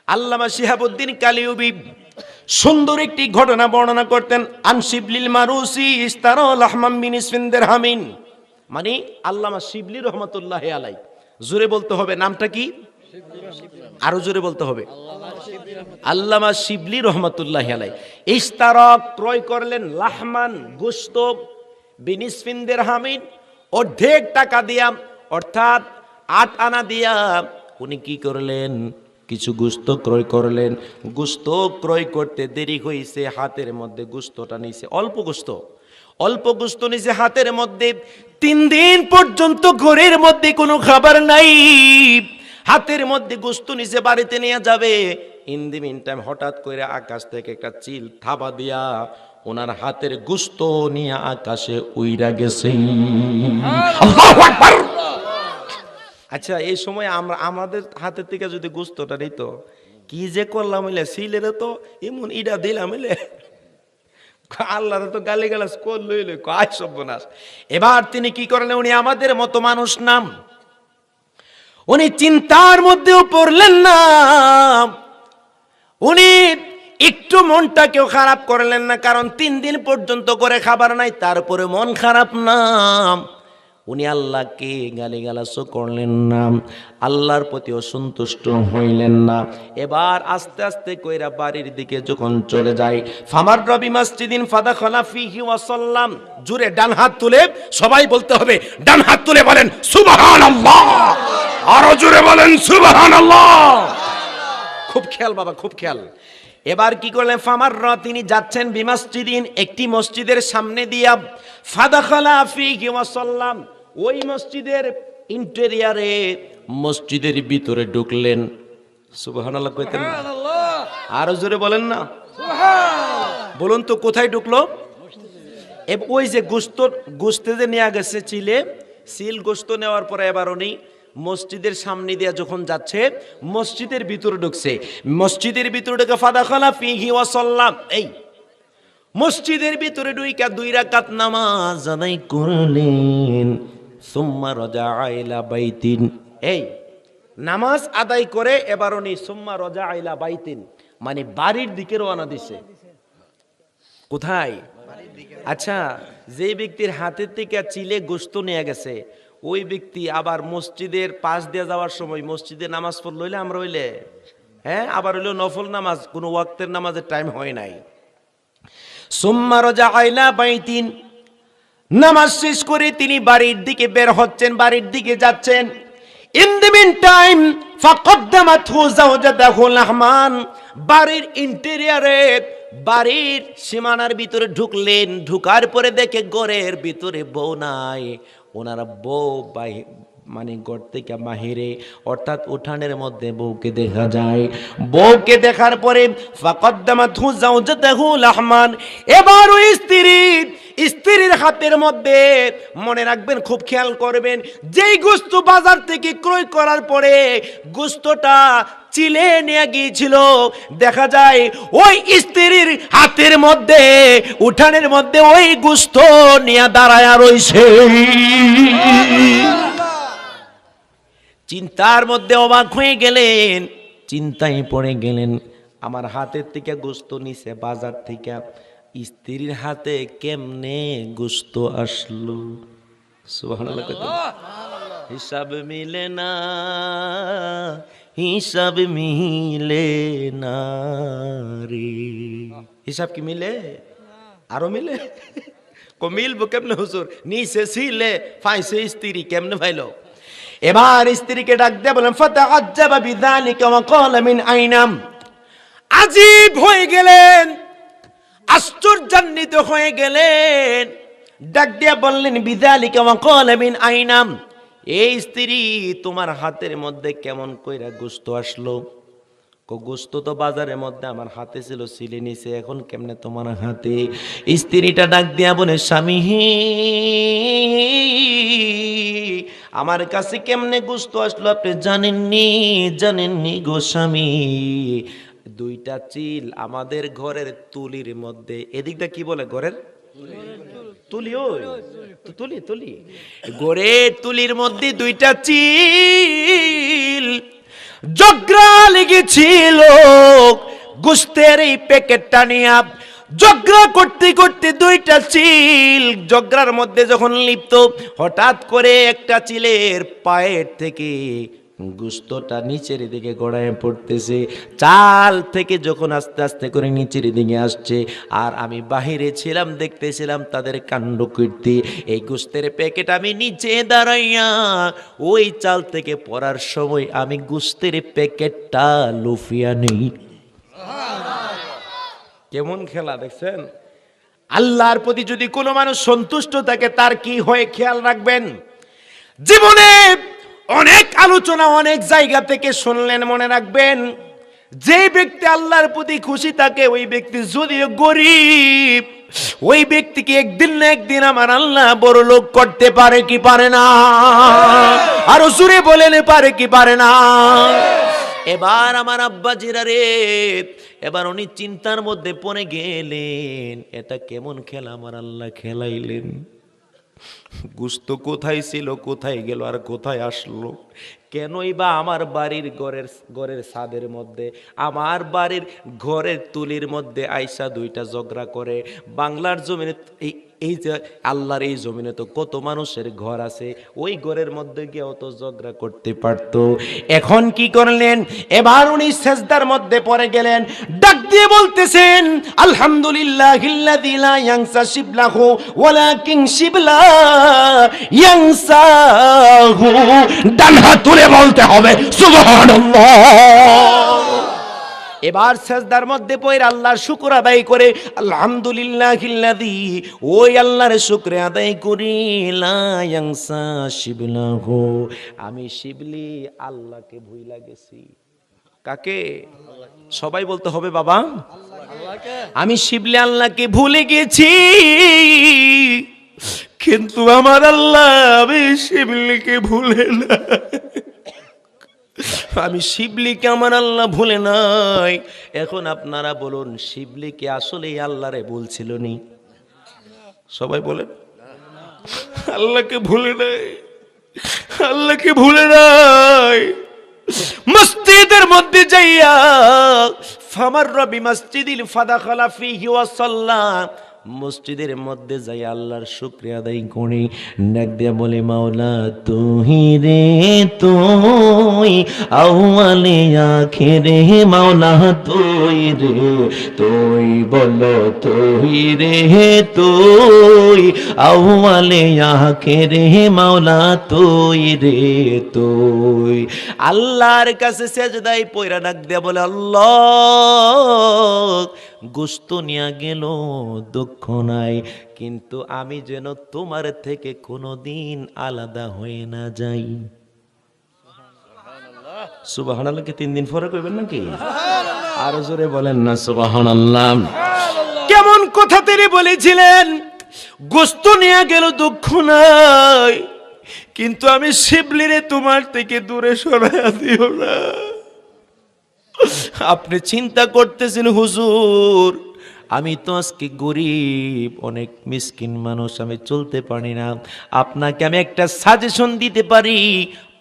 আল্লামা শিহাবুদ্দিন কালিউবি সুন্দর একটি ঘটনা বর্ণনা করতেন। আনশিবলিল মারুসি ইস্তারুল আহমাম বিন ইসফিনদের হামিন, মানে আল্লামা শিবলি রহমাতুল্লাহ আলাই, জোরে বলতে হবে নামটা কি, আরো জোরে বলতে হবে, আল্লামা শিবলি রহমাতুল্লাহ আলাই ইস্তারা ক্রয় করলেন লাহমান গোশত বিনিসফিনদের হামিন, অর্ধেক টাকা দিয়া, অর্থাৎ 8 আনা দিয়া উনি কি করলেন, কিছু গোশত ক্রয় করলেন। গোশত ক্রয় করতে দেরি হয়েছে, হাতের মধ্যে গোশতটা নিছে, অল্প গোশত নিছে হাতের মধ্যে। 3 দিন পর্যন্ত ঘরের মধ্যে কোনো খাবার নাই, হাতের মধ্যে গোশত নিচে বাড়িতে নিয়ে যাবে। ইন দি মিন টাইম হঠাৎ করে আকাশ থেকে একটা চিল থাবা দিয়া ওনার হাতের গোশত নিয়ে আকাশে উইরা গেছে। আল্লাহু আকবার। আচ্ছা, এই সময় আমাদের হাতের থেকে যদি গোশতটা নিত, কি যে করলাম হইলে, সিলের তো এমন ইডা দিলাম হইলে, আল্লাহর তো গালিগালাজ করলো, আয় সর্বনাশ। এবার তিনি কি করলেন, উনি আমাদের মতো মানুষ নাম, উনি চিন্তার মধ্যেও পড়লেন না, উনি একটু মনটাকেও খারাপ করলেন না, কারণ 3 দিন পর্যন্ত করে খাবার নাই, তারপরে মন খারাপ না। উনি আল্লাহকে গালিগালাজও করলেন না, আল্লাহর প্রতি অসন্তুষ্ট হইলেন না। এবার আস্তে আস্তে কইরা বাড়ির দিকে যখন চলে যায়, ফামার রবি মসজিদিন ফাদাখালা ফিহি ওয়া সাল্লাম, জোরে ডান হাত তুলে সবাই বলতে হবে, ডান হাত তুলে বলেন সুবহানাল্লাহ, আরো জোরে বলেন সুবহানাল্লাহ। খুব খেয়াল বাবা, খুব খেয়াল। এবার কি করলেন, ফামার তিনি যাচ্ছেন বিমসজিদিন, একটি মসজিদের সামনে দিয়া, ফাদাখালা ফিহি ওয়া সাল্লাম, ওই মসজিদের ইন্টেরিয়ারে, মসজিদের ভিতরে ঢুকলেন। সুবহানাল্লাহ কইতেন না? আরো জোরে বলেন না সুবহানাল্লাহ। বলুন তো কোথায় ঢুকলো? ওই যে গোশতে যে নিয়ে গেছে চিলে, সিল গোশত নেওয়ার পরে এবার উনি মসজিদের সামনে দিয়ে যখন যাচ্ছে, মসজিদের ভিতরে ঢুকছে, মসজিদের ভিতরে ঢুকে ফাদাখালা ফিহি ওয়া সাল্লাম, এই মসজিদের ভিতরে ঢুইকা 2 রাকাত নামাজ আদায় করলেন। সুম্মা রাজাআ ইলা বাইতিন, এই নামাজ আদায় করে এবার উনি সুম্মা রাজাআ ইলা বাইতিন মানে বাড়ির দিকে রওনা দিছে। কোথায়? আচ্ছা, যে ব্যক্তির হাতের থেকে চিলে গোশত নিয়ে গেছে ওই ব্যক্তি আবার মসজিদের পাশ দিয়ে যাওয়ার সময় মসজিদে নামাজ পড়ল হইলে আমরা হইলে, হ্যাঁ, আবার হইলো নফল নামাজ, কোনো ওয়াক্তের নামাজের টাইম হয় নাই। সুম্মা রাজাআ ইলা বাইতিন, নামাজ শেষ করে তিনি বাড়ির দিকে বের হচ্ছেন, বাড়ির দিকে যাচ্ছেন। ইন দ্য মিন টাইম ফাকাদ্দামাতহু যাওজাতুহু লাহমান, বাড়ির ইন্টেরিয়রে বাড়ির সীমানার ভিতরে ঢুকলেন, ঢুকার পরে দেখে ঘরের ভিতরে বউ নাই। ওনারা বউ মানে ঘর থেকে বাহিরে অর্থাৎ উঠানের মধ্যে বউকে দেখা যায়। বউকে দেখার পরে ফাকাদ্দামাতহু যাওজাতুহু লাহমান, এবার ওই স্ত্রীর হাতের মধ্যে, মনে রাখবেন, খুব খেয়াল করবেন, যেই গোশত বাজার থেকে ক্রয় করার পরে গোশতটা চিলে নিয়ে গিয়েছিল, দেখা যায় ওই স্ত্রীর হাতের মধ্যে উঠানের মধ্যে ওই গোশত নিয়ে দাঁড়ায়া রইছে। চিন্তার মধ্যে অবাক হয়ে গেলেন, চিন্তায় পড়ে গেলেন, আমার হাতের থেকে গোশত নিছে বাজার থেকে, স্ত্রীর হাতে কেমনে গোশত আসলো? সুবহানাল্লাহ। হিসাব মিলে না, হিসাব মিলে না রে। হিসাব কি মিলে? আরো মিলে? মিলবো কেমনে হুজুর? নিচে ছিলে ফাইসে স্ত্রী, কেমনে ভাইলো? এবার স্ত্রীকে ডাক দিয়ে বলেন ফাতাআজ্জাবা বিযালিকা ওয়া ক্বালা মিন আইনাম, আজীব হয়ে গেলেন, আশ্চর্যান্বিত হয়ে গেলেন, ডাক দিয়া বললেন বিযালিকা ওয়া ক্বালা মিন আইনাম, এই স্ত্রী তোমার হাতের মধ্যে কেমন কইরা গোশত আসলো? গোশত তো বাজারের মধ্যে আমার হাতে ছিল, সিলে নিছে, এখন কেমনে তোমার হাতে? স্ত্রীটা ডাক দিয়া বলে স্বামী, আমার কাছে কেমনে গোশত আসলো আপনি জানেননি গো স্বামী। 2টা চিল আমাদের ঘরের তুলির মধ্যে, এদিকটা কি বলে ঘরের তুলি, ওই তুলি ঘরের তুলির মধ্যে 2টা চিল জগরা লেগেছিল। গোশতের এই প্যাকেটটা নিয়ে জগরা করতে করতে 2টা চিল জগরার মধ্যে যখন লিপ্ত, হঠাৎ করে একটা চিলের পায়ের থেকে গোশতটা নিচের দিকে গড়ায় পড়তেছে, চাল থেকে যখন আস্তে আস্তে করে নিচের দিকে আসছে, আর আমি বাহিরে ছিলাম, দেখতেছিলাম তাদের কাণ্ড কীর্তি। এই গোশতের প্যাকেট আমি নিচে দাঁড়াইয়া ওই চাল থেকে পড়ার সময় আমি গোশতের প্যাকেটটা লুফিয়া নেই। কেমন খেলা দেখছেন? আল্লাহর প্রতি যদি কোনো মানুষ সন্তুষ্ট থাকে তার কি হয় খেয়াল রাখবেন। জীবনে অনেক আলোচনা অনেক জায়গা থেকে শুনলেন, মনে রাখবেন, যে ব্যক্তি আল্লাহর প্রতি খুশি থাকে ওই ব্যক্তি যদিও গরিব, ওই ব্যক্তিকে একদিন না একদিন আমার আল্লাহ বড় লোক করতে পারে কি পারে না? আরো জোরে বলেন, পারে কি পারে না? এবার আমার আব্বা জিরা রে, এবার উনি চিন্তার মধ্যে পড়ে গেলেন, এটা কেমন খেলা আমার আল্লাহ খেলাইলেন। গোশত কোথায় ছিল, কোথায় গেল, আর কোথায় আসলো? কেনই বা আমার বাড়ির ঘরের ছাদের মধ্যে, আমার বাড়ির ঘরের তুলির মধ্যে আইসা 2টা ঝগড়া করে? বাংলার জমিনে এই যে আল্লাহর এই জমিনে তো কত মানুষের ঘর আছে, ওই ঘরের মধ্যে গিয়েও তো ঝগড়া করতে পারত। এখন কি করলেন? এবার উনি সেজদার মধ্যে পড়ে গেলেন, ডাক দিয়ে বলতেছেন আলহামদুলিল্লাহিল্লাযী লা ইয়ানসা শিবলাহু ওয়ালাকিন শিবলা ইয়ানসাহু। ডান হাত তুলে বলতে হবে সুবহানাল্লাহ। এবার সেজদার মধ্যে পড়ে আল্লাহর শুকর আদায় করে আলহামদুলিল্লাহিল্লাযী, ওই আল্লাহর শুকর আদায় করি, লা ইয়ানসা শিবলাহু, আমি শিবলি আল্লাহকে ভুইলা গেছি। কাকে? সবাই বলতে হবে বাবা, আমি শিবলি আল্লাহকে ভুলে গেছি, কিন্তু আমার আল্লাহ আমি শিবলিকে ভুলে না। আমি শিবলিকে আমার আল্লাহ ভুলে নাই। এখন আপনারা বলুন, শিবলিকে আসলে আল্লাহরে বলছিল নি? সবাই বলেন, আল্লাহকে ভুলে নাই, আল্লাহকে ভুলে নাই। মসজিদের মধ্যে যাইয়া ফামার রবি মসজিদিল ফাদাখালা ফিহি ওয়া সাল্লা, মসজিদের মধ্যে যাই আল্লাহর শুকরিয়া আদায় করি, ডাক দিয়া বলে মাওলা তুই রে তুই আউয়ালে আখিরে, মাওলা তুই রে তুই, বলো তুই রে তুই আউয়ালে আখিরে, মাওলা তুই রে তুই। আল্লাহর কাছে সেজদায় পয়রা ডাক দিয়া বলে আল্লাহ গোস্ত নিয়ে গেল দুঃখ নাই, কিন্তু আমি যেন তোমার থেকে কোনোদিন আলাদা হয়ে না যাই। সুবহানাল্লাহ কি 3 দিন পরে কইবেন নাকি? আরো জোরে বলেন না সুবহানাল্লাহ। কেমন কথা তিনি বলেছিলেন, গোস্ত নিয়ে গেল দুঃখ নাই, কিন্তু আমি শিবলিরে তোমার থেকে দূরে সরাইয়া দিও না। আপনি চিন্তা করতেছেন হুজুর আমি তো আজকে গরিব, অনেক মিসকিন মানুষ, আমি চলতে পারি না। আপনাকে আমি একটা সাজেশন দিতে পারি,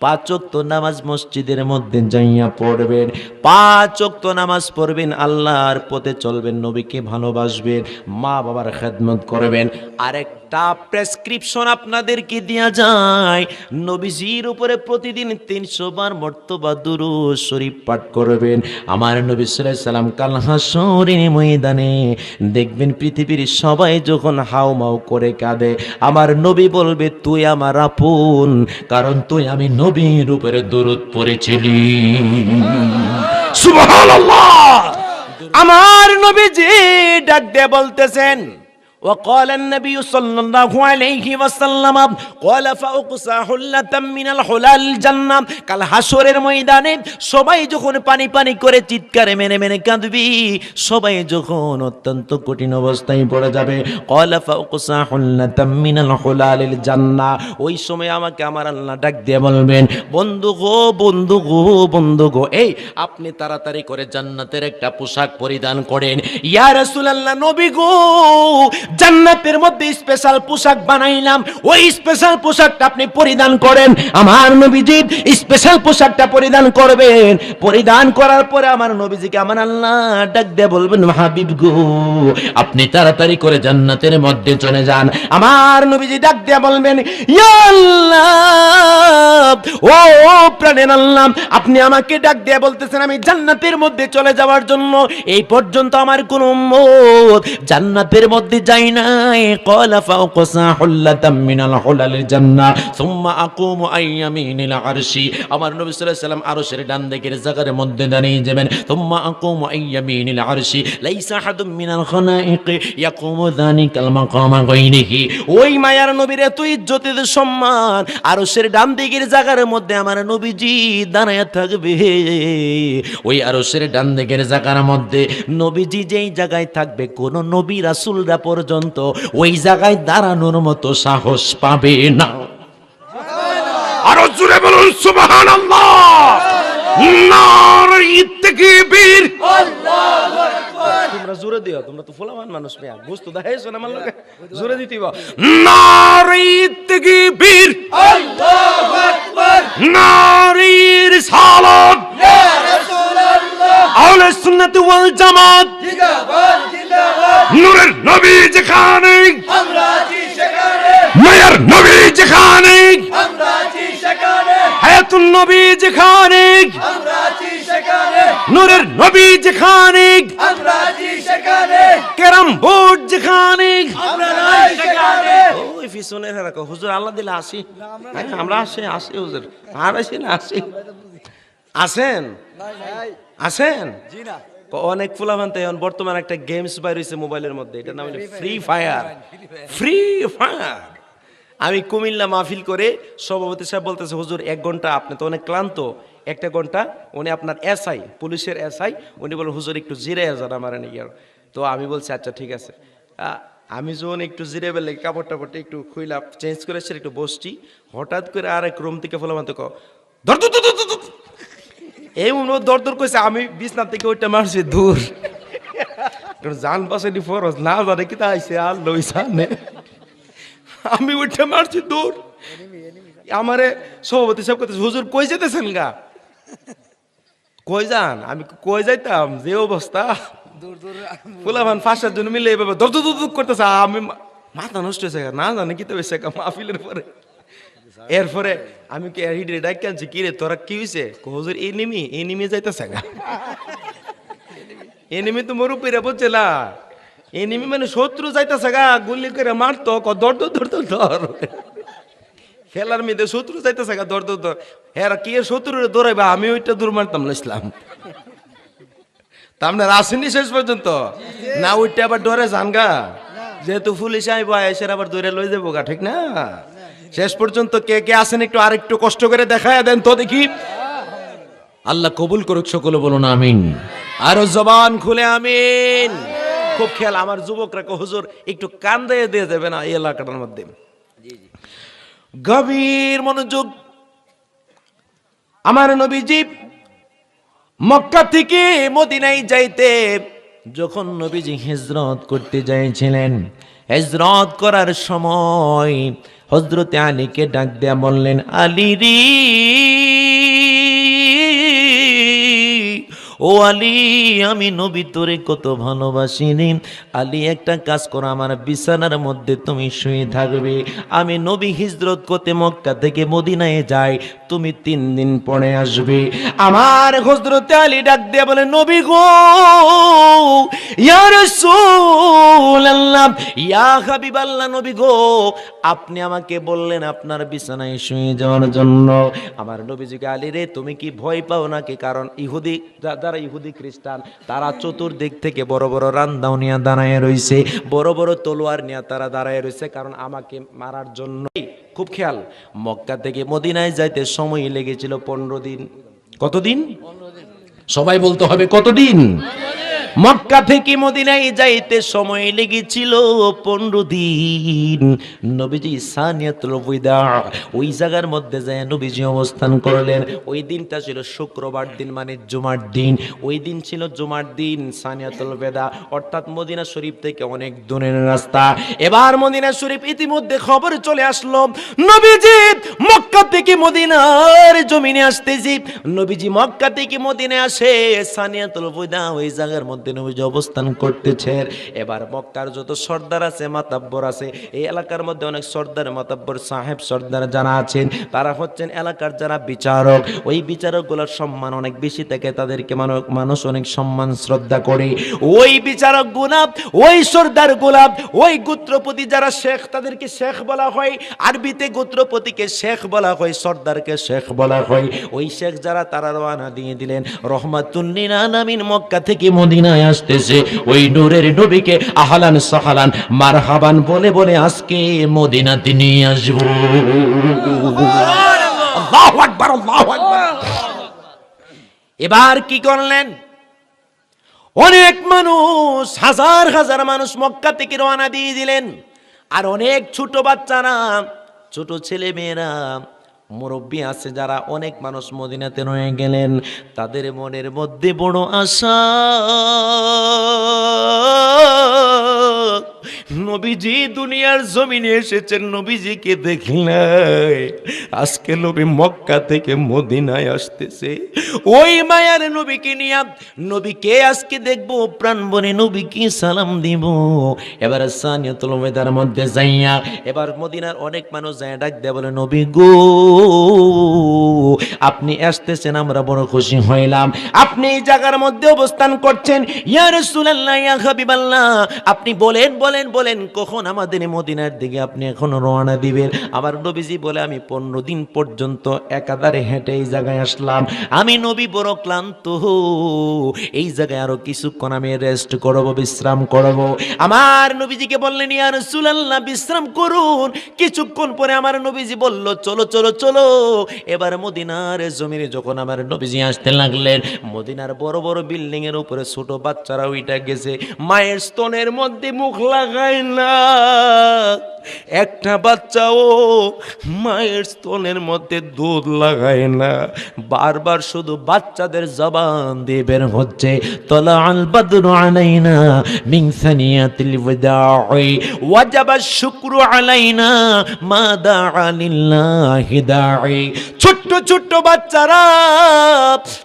5 ওয়াক্ত নামাজ মসজিদের মধ্যে যাইয়া পড়বেন, 5 ওয়াক্ত নামাজ পড়বেন, আল্লাহর পথে চলবেন, নবীকে ভালোবাসবেন, মা বাবার খেদমত করবেন। আরেকটা প্রেসক্রিপশন আপনাদেরকে দেয়া যায়, নবীজির উপরে প্রতিদিন 300 বার মর্তবা দুরূদ শরীফ পাঠ করবেন। আমার নবী সাল্লাল্লাহু আলাইহি সাল্লাম কাল হাসরের ময়দানে দেখবেন পৃথিবীর সবাই যখন হাউমাউ করে কাঁদে, আমার নবী বলবে তুই আমার আপন, কারণ তুই আমি নবীর উপরে দরুদ পড়েছিলি। সুবহানাল্লাহ। আমার নবীজি ডাক দিয়ে বলতেছেন وقال النبي صلى الله عليه وسلم قال فاقصى حلة من الحلال الجنة কাল হাসরের ময়দানে সবাই যখন পানি পানি করে চিৎকারে মেনে মেনে কাঁদবি, সবাই যখন অত্যন্ত কঠিন অবস্থায় পড়ে যাবে, قال فاقصى حلة من الحلال الجنة, ওই সময় আমাকে আমার আল্লাহ ডাক দিয়ে বলবেন বন্ধু গো বন্ধু গো বন্ধু গো, এই আপনি তাড়াতাড়ি করে জান্নাতের একটা পোশাক পরিধান করেন। ইয়া রাসূলুল্লাহ নবী গো, জান্নাতের মধ্যে স্পেশাল পোশাক বানাইলাম, ওই স্পেশাল পোশাকটা আপনি পরিধান করেন। আমার নবীজি স্পেশাল পোশাকটা পরিধান করবেন, পরিধান করার পরে আমার নবীজিকে আমার আল্লাহ ডাক দিয়ে বলবেন হাবিব গো আপনি তাড়াতাড়ি করে জান্নাতের মধ্যে চলে যান। আমার নবীজি ডাক দিয়ে বলবেন ইয়া আল্লাহ, ও প্রাণের আল্লাহ, আপনি আমাকে ডাক দিয়ে বলতেছেন আমি জান্নাতের মধ্যে চলে যাওয়ার জন্য, এই পর্যন্ত আমার কোন উম্মত জান্নাতের মধ্যে যাই নাই। ক্বালা ফাওকসা হুল্লাতাম মিনাল হুলালিল জান্নাহ সুম্মা আকুমু আইয়ামিনিল আরশি, আমার নবী সাল্লাল্লাহু আলাইহি ওয়াসাল্লাম আরশের ডান দিকের জায়গার মধ্যে দাঁড়িয়ে যাবেন। সুম্মা আকুমু আইয়ামিনিল আরশি লাইসা আহাদুম মিনাল খালাইক ইয়াকুমু যালিকাল মাকামা গায়রিহি, ওই মায়ার নবীর এত ইজ্জত এত সম্মান, আরশের ডান দিকের জায়গার মধ্যে আমার নবীজি দাঁড়ায় থাকবে। ওই আরশের ডান দিকের জায়গার মধ্যে নবীজি যেই জায়গায় থাকবে কোন নবী রাসূলরা পর্যন্ত ওই জায়গায় দাঁড়ানোর মতো সাহস পাবে না। আরো জোরে বলুন সুবহানাল্লাহ। নারে তাকবীর, আল্লাহু আকবার। তোমরা জোরে দিও, তোমরা তো ফুলামান মানুষ, মিয়া বুঝতো দেখাইছো না আমার লগে, জোরে দিতেইব। নারে তাকবীর, আল্লাহু আকবার। নারে রিসালাত, ইয়া রাসূলুল্লাহ। আহলে সুন্নাত ওয়াল জামাত জিন্দাবাদ জিন্দাবাদ। নূরের নবী যেখানে আমরা আছি সেখানে, মায়ের নবী যেখানে আমরা আছি সেখানে, হায়াতুন নবী যেখানে আমরা আছি সেখানে, নূরের নবী যেখানে আমরা আছি সেখানে, কেরাম বোর্ড যেখানে আমরা নাই সেখানে। ওই পিছনে রাখো হুজুর, আল্লাহ দিলে আসি, আমরা আসি হুজুর, আর আসি না আসি, আসেন আসেন জি না। অনেক ফুলাভান্তে এখন বর্তমানে একটা গেমস বাইর হয়েছে মোবাইলের মধ্যে, এটার নাম হলো ফ্রি ফায়ার। Free fire. আমি কুমিল্লা মাহফিল করে সভাপতি সাহেব বলতেছে হুজুর 1 ঘন্টা, আপনি তো অনেক ক্লান্ত, 1 ঘন্টা উনি আপনার এসআই, পুলিশের এসআই, উনি বলেন হুজুর একটু জিরে যান আমার নাকি। তো আমি বলছি আচ্ছা ঠিক আছে। আমি যখন একটু জিরে বেলে কাপড় টাপড়টা একটু খুইলা চেঞ্জ করেছি, একটু বসছি, হঠাৎ করে আরেক রুম থেকে ফুলাভান্তে ধর এই দর দর কইছে, আমি বিছনা থেকে ওইটা মারছি দূর, কারণ জান বাসানি ফরজ না জানে কি তা আইছে আর লই সামনে, আমি ওইটা মারছি দূর। আমারে সভাপতি সাহেব কথা, হুজুর কই যেতেছেন গা? কই যান? আমি কই যাইতাম, যে অবস্থা ফুলাভান ফাঁসার জন্য মিলে এভাবে দর দর দর করতেছে, আমি মাথা নষ্ট হয়েছে না জানে কি তো বেশি মাহফিলের পরে। এরপরে আমি কি হিডে ডাক আনছি, কি রে তোরা কি হয়েছে? হুজুর এই নিমি যাইতেছে গা, এনিমি তো মরু পেরে বলছে না, এনিমি মানে শত্রু যাইতেছে গা, গুলি করে মারতো, দর দর দর দর দর, খেলার মেয়েদের শত্রু যাইতেছে গা, দর দর দর, হ্যাঁ কি শত্রু দৌড়াইবা, আমি ওইটা দূর মারতাম ইসলাম। তা আপনার আসেনি শেষ পর্যন্ত না, ওইটা আবার ডরে যান গা, যেহেতু পুলিশ আইব এসে আবার দৌড়ে লই যাবো গা, ঠিক না? শেষ পর্যন্ত কে কে আসেন একটু আরেকটু কষ্ট করে দেখায় দেন তো দেখি। আল্লাহ কবুল করুক, সকলে বলুন আমিন, আরো জবান খুলে আমিন। খুব খেয়াল, আমার যুবকরা হুজুর একটু কান দিয়ে যাবে না এই এলাকাটার মধ্যে, গভীর মনোযোগ। আমার নবীজি মক্কা থেকে মদিনায় যাইতে যখন নবীজি হিজরত করতে যাইছিলেন, হিজরত করার সময় হযরতে আলীকে ডাক দেয়া বললেন, আলী রে ও আলী, আমি নবী তোরে কত ভালোবাসি রে। আলী একটা কাজ করো, আমার বিছানার মধ্যে তুমি শুয়ে থাকবে, আমি নবী হিজরত করতে মক্কা থেকে মদিনায় যাই, তুমি 3 দিন পরে আসবে। আমার হযরতে আলী ডাক দিয়ে বলে, নবী গো, ইয়া রাসূলুল্লাহ, ইয়া হাবিবাল্লাহ, নবী গো, আপনি আমাকে বললেন আপনার বিছানায় শুয়ে যাওয়ার জন্য। আমার নবীজিকে, আলী রে তুমি কি ভয় পাও নাকি? কারণ ইহুদি, যারা ইহুদি খ্রিস্টান, তারা চতুর্দিক থেকে বড় বড় রান্দাও নিয়ে দাঁড়ায় রয়েছে, বড় বড় তলোয়ার নিয়ে তারা দাঁড়ায় রয়েছে, কারণ আমাকে মারার জন্য। খুব খেয়াল, মক্কা থেকে মদিনায় যাইতে সময় লেগেছিল 15 দিন। কতদিন? সবাই বলতে হবে কতদিন? মক্কা থেকে মদিনায় যাইতে সময় লেগেছিল 15 দিন। নবীজি সানিয়াতুল বিদা, ওই জায়গার মধ্যে যায় নবীজি অবস্থান করলেন। ওই দিনটা ছিল শুক্রবার দিন, মানে জুমার দিন। ওই দিন ছিল জুমার দিন, সানিয়াতুল বিদা, অর্থাৎ মদিনা শরীফ থেকে অনেক দূরের রাস্তা। এবার মদিনা শরীফ ইতিমধ্যে খবর চলে আসলো, নবীজি মক্কা থেকে মদিনার জমিনে আসতেছি। নবীজি মক্কা থেকে মদিনায় আসে, সানিয়াতুল বিদা ওই জায়গার মধ্যে নবীজি অবস্থান করতেছেন। এবার মক্কার যত সর্দার আছে, মাতাব্বর আছে, এই এলাকার মধ্যে অনেক সর্দার, মাতাব্বর, সাহেব সর্দার যারা আছেন, তারা হচ্ছেন এলাকার যারা বিচারক। ওই বিচারকগুলোর সম্মান অনেক বেশি থাকে, তাদেরকে মানুষ অনেক সম্মান শ্রদ্ধা করে। ওই বিচারক গুলাব, ওই সর্দার গুলাব, ওই গোত্রপতি যারা শেখ, তাদেরকে শেখ বলা হয়। আরবিতে গোত্রপতিকে শেখ বলা হয়, সর্দারকে শেখ বলা হয়। ওই শেখ যারা, তারা রওনা দিয়ে দিলেন, রহমাতুল লিল আলামিন মক্কা থেকে মদিনায় আসতেছে, ওই নূরের নবীকে আহলান সাহলান মারহাবান বলে বলে আজকে মদিনাতে নিয়ে আসবো। আল্লাহু আকবার, আল্লাহু আকবার। এবার কি করলেন? অনেক মানুষ, হাজার হাজার মানুষ মক্কা থেকে রওনা দিয়ে দিলেন। আর অনেক ছোট বাচ্চারা, ছোট ছেলে মেয়েরা, মুরব্বী আছে যারা, অনেক মানুষ মদিনাতে রয়ে গেলেন। তাদের মনের মধ্যে বড় আশা, নবীজি দুনিয়ার জমিনে এসেছেন, নবীজিকে দেখলে আজকে নবী মক্কা থেকে মদিনায় আসতেছে। ওই মায়ার নবীকে নিয়ে নবীকে আজকে দেখবো, প্রাণ বনে নবীকে সালাম দিব। এবার সানিয়াতুল বিদার মধ্যে যাইয়া, এবার মদিনার অনেক মানুষ যায় ডাক দেয়া বলে, নবী গো, আপনি আসতেছেন, আমরা বড় খুশি হইলাম। আপনি এই জায়গার মধ্যে অবস্থান করছেন, ইয়া রাসূলুল্লাহ, ইয়া হাবিবাল্লাহ, আপনি বলেন বলেন বলেন, কখন আমাদের মদিনার দিকে আপনি এখন রওনা দিবেন? আমার নবীজি বলে, আমি 15 দিন পর্যন্ত একাধারে হেঁটে এই জায়গায় আসলাম, আমি নবী বড় ক্লান্ত, এই জায়গায় আরো কিছুক্ষণ আমি রেস্ট করব, বিশ্রাম করব। আমার নবীজিকে বললেন, ইয়া রাসূলুল্লাহ, বিশ্রাম করুন। কিছুক্ষণ পরে আমার নবীজি বলল, চলো চলো চলো। এবার মদিনার জমিনে যখন আমার নবীজি আসতে লাগলেন, মদিনার বড় বড় বিল্ডিং এর উপরে ছোট বাচ্চারা উইটা গেছে, মায়ের স্তনের মধ্যে মুখ লাগাইল। না, একটা বাচ্চাও মায়ের স্তনের মধ্যে দুধ লাগায় না, বারবার শুধু বাচ্চাদের জবান দিয়ে বের হচ্ছে তলা আল বাদরু আলাইনা মিন সানিয়াতিল ওয়াদা'i ওয়াজাবা শুকরু আলাইনা মা দা'a লিল্লাহি দা'i। ছোট্ট ছোট্ট বাচ্চারা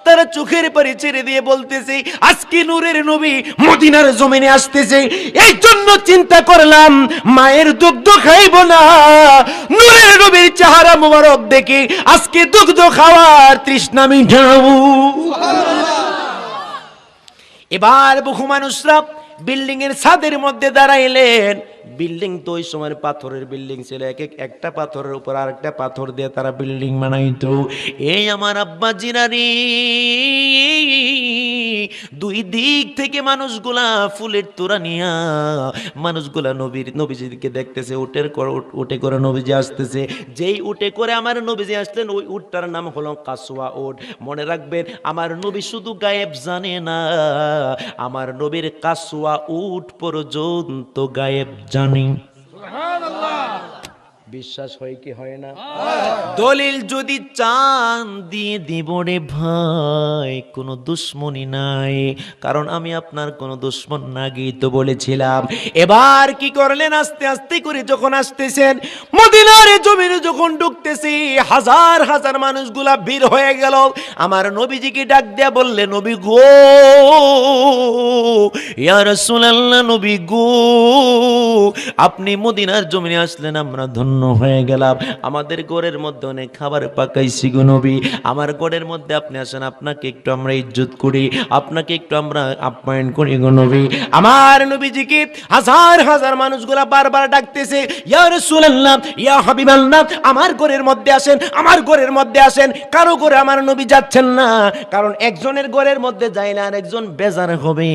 তারা চোখের পানি ছেড়ে দিয়ে বলতেছে আজকে নূরের নবী মদিনার জমিনে আসতেছে, এই জন্য চিন্তা করলাম মায়ের দুগ্ধ খাইব না, নূরের নবীর চেহারা মুবারক দেখে আজকে দুগ্ধ খাওয়ার তৃষ্ণা মিটাবো। এবার বহু মানুষরা বিল্ডিং এর ছাদের মধ্যে দাঁড়াইলেন। বিল্ডিং তো ওই সময় পাথরের বিল্ডিং ছিল, একটা পাথরের উপর আরেকটা পাথর দিয়ে তারা বিল্ডিং বানাইতো। এই আমার আব্বা জিরানি, দুই দিক থেকে মানুষগুলা ফুলের তোড়া নিয়া মানুষগুলা নবীজিকে দেখতেছে, উটে করে নবীজি আসতেছে। যেই উটে করে আমার নবীজি আসলেন ওই উটটার নাম হলো কাসওয়া উট। মনে রাখবেন আমার নবী শুধু গায়েব জানে না, আমার নবীর কাসওয়া উট পর্যন্ত গায়েব জানি। বিশ্বাস হয় কি হয় না? দলিল যদি চান দিয়ে দিব রে ভাই, কোনো দুশ্মনী নাই, কারণ আমি আপনার কোনো দুশ্মন না গিয়ে তো বলেছিলাম। এবার কি করলেন, আস্তে আস্তে করে যখন আসতেছেন মদিনার জমিনে যখন ঢুকতেছি, হাজার হাজার মানুষগুলা ভিড় হয়ে গেল। আমার নবীজিকে ডাক দেয়া বললে নবী গো, ইয়া রাসূলুল্লাহ, নবী গো, আপনি মদিনার জমিনে আসলেন, আমরা ধন্য হয়ে গেলাম। আমাদের ঘরের মধ্যে অনেক খাবার পাকাইছি গো নবী, আমার ঘরের মধ্যে আপনি আসেন, আপনাকে একটু আমরা ইজ্জত করি, আপনাকে একটু আমরা আপ্যায়ন করি গো নবী। আমার নবীজিকে হাজার হাজার মানুষগুলা বারবার ডাকতেছে, ইয়া রাসূলুল্লাহ, ইয়া হাবিবাল্লাহ, আমার ঘরের মধ্যে আসেন, আমার ঘরের মধ্যে আসেন। কারো ঘরে আমার নবী যাচ্ছেন না, কারণ একজনের ঘরের মধ্যে যাইলে আর একজন বেজার হবে।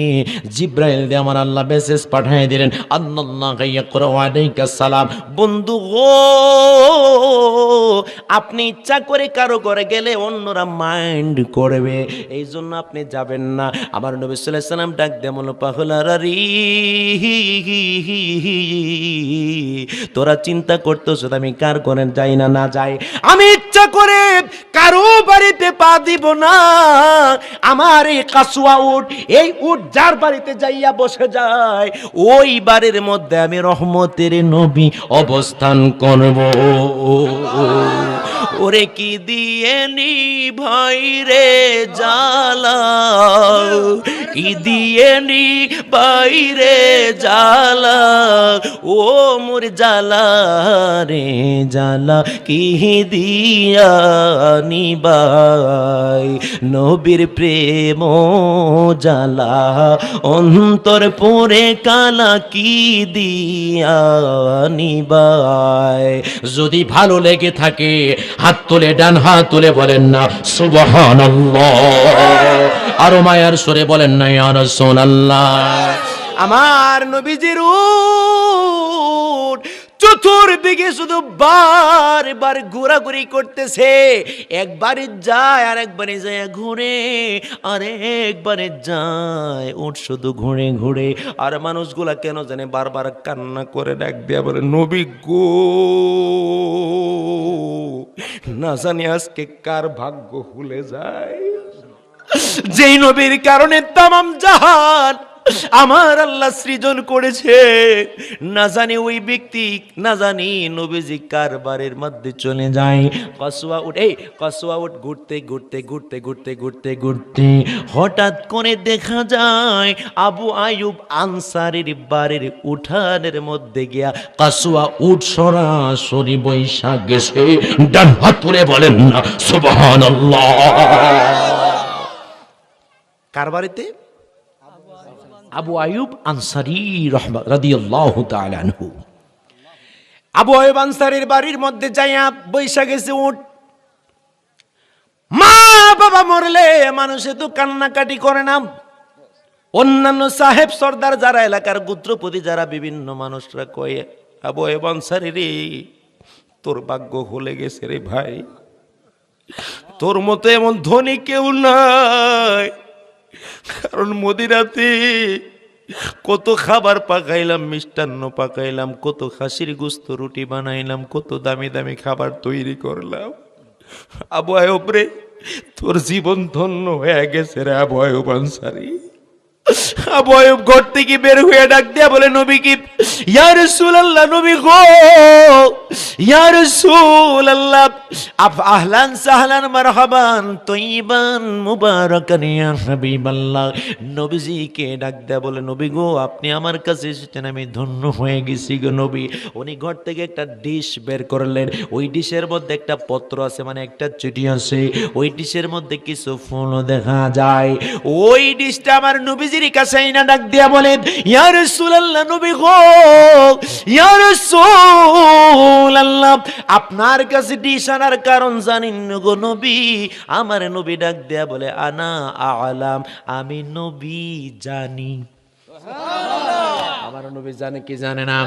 জিব্রাইল দিয়ে আমার আল্লাহ মেসেজ পাঠিয়ে দিলেন, আল্লাহু ইয়াকরা আলাইকা সালাম, বন্ধু গো, আপনি ইচ্ছা করে কারো ঘরে গেলে অন্যরা মাইন্ড করবে, এই জন্য আপনি যাবেন না। আমার নবী সাল্লাল্লাহু আলাইহি ওয়াসাল্লাম ডাক দিয়ে মনে পাগলারি, তোরা চিন্তা করতেছ আমি কার ঘরে যাই না না যাই, আমি ইচ্ছা করে কারো বাড়িতে পা দিব না। আমার এই কাসওয়া উট, এই উট যার বাড়িতে যাইয়া বসে যায় ওই বাড়ির মধ্যে আমি রহমতের নবী অবস্থান করব। ওরে কি দিয়ে নি ভাই রে জালা, কি দিয়ে নি ভাই রে জালা, ও মোর জালা রে জালা, কি দিয়া নিবাই নবীর প্রেম জালা, অন্তর পরে কালা, কি দিয়া নিবাই। যদি ভালো লেগে থাকে হাত তুলে, ডান হাত তুলে বলেন না সুবহানাল্লাহ, আরো মায়ার সুরে বলেন না ইয়া রাসূলুল্লাহ। আমার নবীজির উট চতুর্দিকে শুধু বারবার ঘোরাঘুরি করতেছে, একবারে যায় আর একবারে যায় ঘুরে, আর একবারে যায়, উট শুধু ঘুরে ঘুরে। আর মানুষগুলা কেন জানে বারবার কান্না করে ডাক দিয়া বলে নবী গো, না জানি আজকে কার ভাগ্য খুলে যায়, যেই নবীর কারণে তামাম জাহান আমার আল্লাহ সৃজন করেছে। না জানি ওই ব্যক্তি, না জানি নবীজি কার বাড়ির মধ্যে চলে যায়। কাসওয়া উট, এই কাসওয়া উট ঘুরতে ঘুরতে ঘুরতে ঘুরতে ঘুরতে ঘুরতে হঠাৎ করে দেখা যায় আবু আয়ুব আনসারীর বাড়ির উঠানের মধ্যে গিয়া কাসওয়া উট সরাসরি বৈশা গেছে। ডান হাত তুলে বলেন না সুবহানাল্লাহ। কার বাড়িতে? আবু আয়ুব আনসারী রাদিয়াল্লাহু তাআলা আনহু। আবু আয়ুব আনসারীর বাড়ির মধ্যে যাইয়া বৈশা গেছে উট। মা বাবা মরলে মানুষে তো কান্নাকাটি করে না, অন্যান্য সাহেব সর্দার যারা এলাকার গোত্রপতি যারা বিভিন্ন মানুষরা কয়ে, আবু আয়ুব আনসারী রে, তোর ভাগ্য খুলে গেছে রে ভাই, তোর মতো এমন ধনী কেউ নাই। কারণ মদিনাতে কত খাবার পাকাইলাম, মিষ্টান্ন পাকাইলাম, কত খাসির গোস্ত রুটি বানাইলাম, কত দামি দামি খাবার তৈরি করলাম। আবু আয়ুব রে, তোর জীবন ধন্য হয়ে গেছে রে আবু আয়ুব আনসারী। আবু আয়ুব ঘর থেকে বের হয়ে ডাক দিয়া বলে, নবী কি? ইয়া রাসূলুল্লাহ, নবী গো, ইয়া রাসূলুল্লাহ, আহলান সাহলান মারহাবান তয়্যিবান মুবারাকান ইয়া হাবিবাল্লাহ। নবীজিকে ডাক দেয়া বলে, নবী গো, আপনি আমার কাছে এসেছেন, আমি ধন্য হয়ে গেছি গো নবী। উনি ঘর থেকে একটা ডিশ বের করলেন, ওই ডিশের মধ্যে একটা পত্র আছে, মানে একটা চিঠি আছে, ওই ডিশের মধ্যে কিছু ফুলও দেখা যায়। ওই ডিশটা আমার নবীজির কাছে না ডাক দিয়া বলে, ইয়া রাসূলুল্লাহ, নবী গো, ইয়া রাসূলুল্লাহ, আপনার কাছে ডিশ আনার কারণ জানেন গো নবী? আমার নবী ডাক দেয়া বলে, আনা আলাম, আমি নবী জানি। আমার নবী জানে কি জানে না?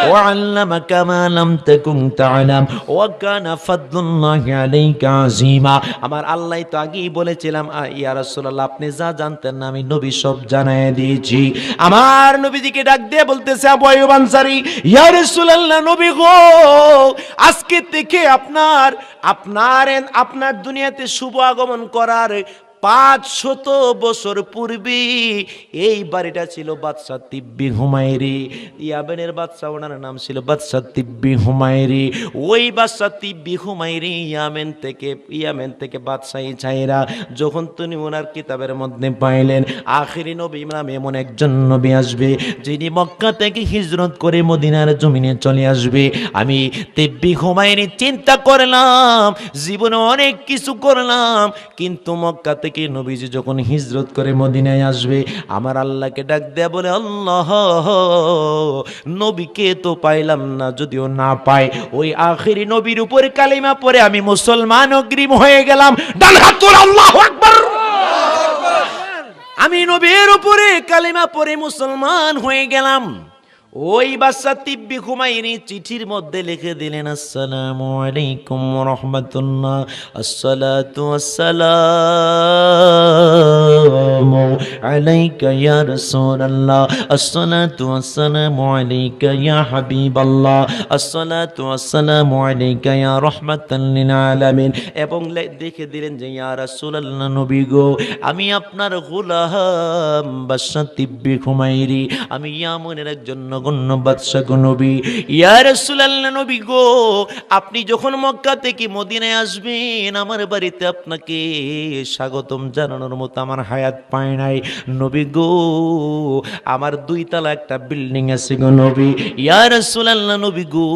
ওয়া আল্লামাকা মা লাম তাকুন তা'লাম ওয়া কানা ফাদলুল্লাহি আলাইকা আযীমা। আমার আল্লাহ তো আগেই বলেছিলাম, ইয়া রাসূলুল্লাহ, আপনি যা জানতেন না আমি নবী সব জানায় দিয়েছি। আমার নবীজিকে ডাক দিয়ে বলতেছে আবু আইয়ুব আনসারী, ইয়া রাসূলুল্লাহ, নবী গো, আজকে থেকে আপনার দুনিয়াতে শুভ আগমন করার 500 বছর পূর্বে এই বাড়িটা ছিল বাদশাহ তিব্বি হুমায়রি। ইয়ামেনের বাদশাহ, ওনার নাম ছিল বাদশাহ তিব্বি হুমায়রি। ওই বাদশাহ তিব্বি হুমায়রি ইয়ামেন থেকে বাদশাহী ছাইরা যখন তিনি ওনার কিতাবের মধ্যে পাইলেন আখিরি নবী নামে এমন একজন নবী আসবে যিনি মক্কা থেকে হিজরত করে মদিনার জমিনে চলে আসবে। আমি তিব্বি হুমায়রি চিন্তা করলাম, জীবনে অনেক কিছু করলাম, কিন্তু মক্কা থেকে নবীজি যখন হিজরত করে মদিনায় আসবে, আমার আল্লাহকে ডাক দেয়া বলে, আল্লাহ, নবীকে তো পাইলাম না, যদিও না পাই ওই আখিরি নবীর উপর কালিমা পড়ে আমি মুসলমান অগ্রিম হয়ে গেলাম। ডান হাত তোল, আল্লাহু আকবার। আমি নবীর উপরে কালিমা পড়ে মুসলমান হয়ে গেলাম। ওই বাদশা তিব্বি হুমায়রি চিঠির মধ্যে লিখে দিলেন, আসসালামু আলাইকুম ওয়া রাহমাতুল্লাহ, আসসালাতু ওয়াসসালামু আলাইকা ইয়া রাসূলুল্লাহ, আসসালাতু ওয়াসসালামু আলাইকা ইয়া হাবিবাল্লাহ, আসসালাতু ওয়াসসালামু আলাইকা ইয়া রাহমাতাল লিল আলামিন। এবং দেখে দিলেন যে, ইয়া রাসূলুল্লাহ, নবী গো, আমি আপনার গোলাম বাদশা তিব্বি হুমায়রি, আমি ইয়ামনের একজন গণ্য বাদশা গো নবী। ইয়া রাসূলুল্লাহ, নবী গো, আপনি যখন মক্কা থেকে মদিনায় আসবেন, আমার বাড়িতে আপনাকে স্বাগতম জানানোর মতো আমার হায়াত পায় নাই নবী গো। আমার 2 তলা একটা বিল্ডিং আছে গো নবী। ইয়া রাসূলুল্লাহ, নবী গো,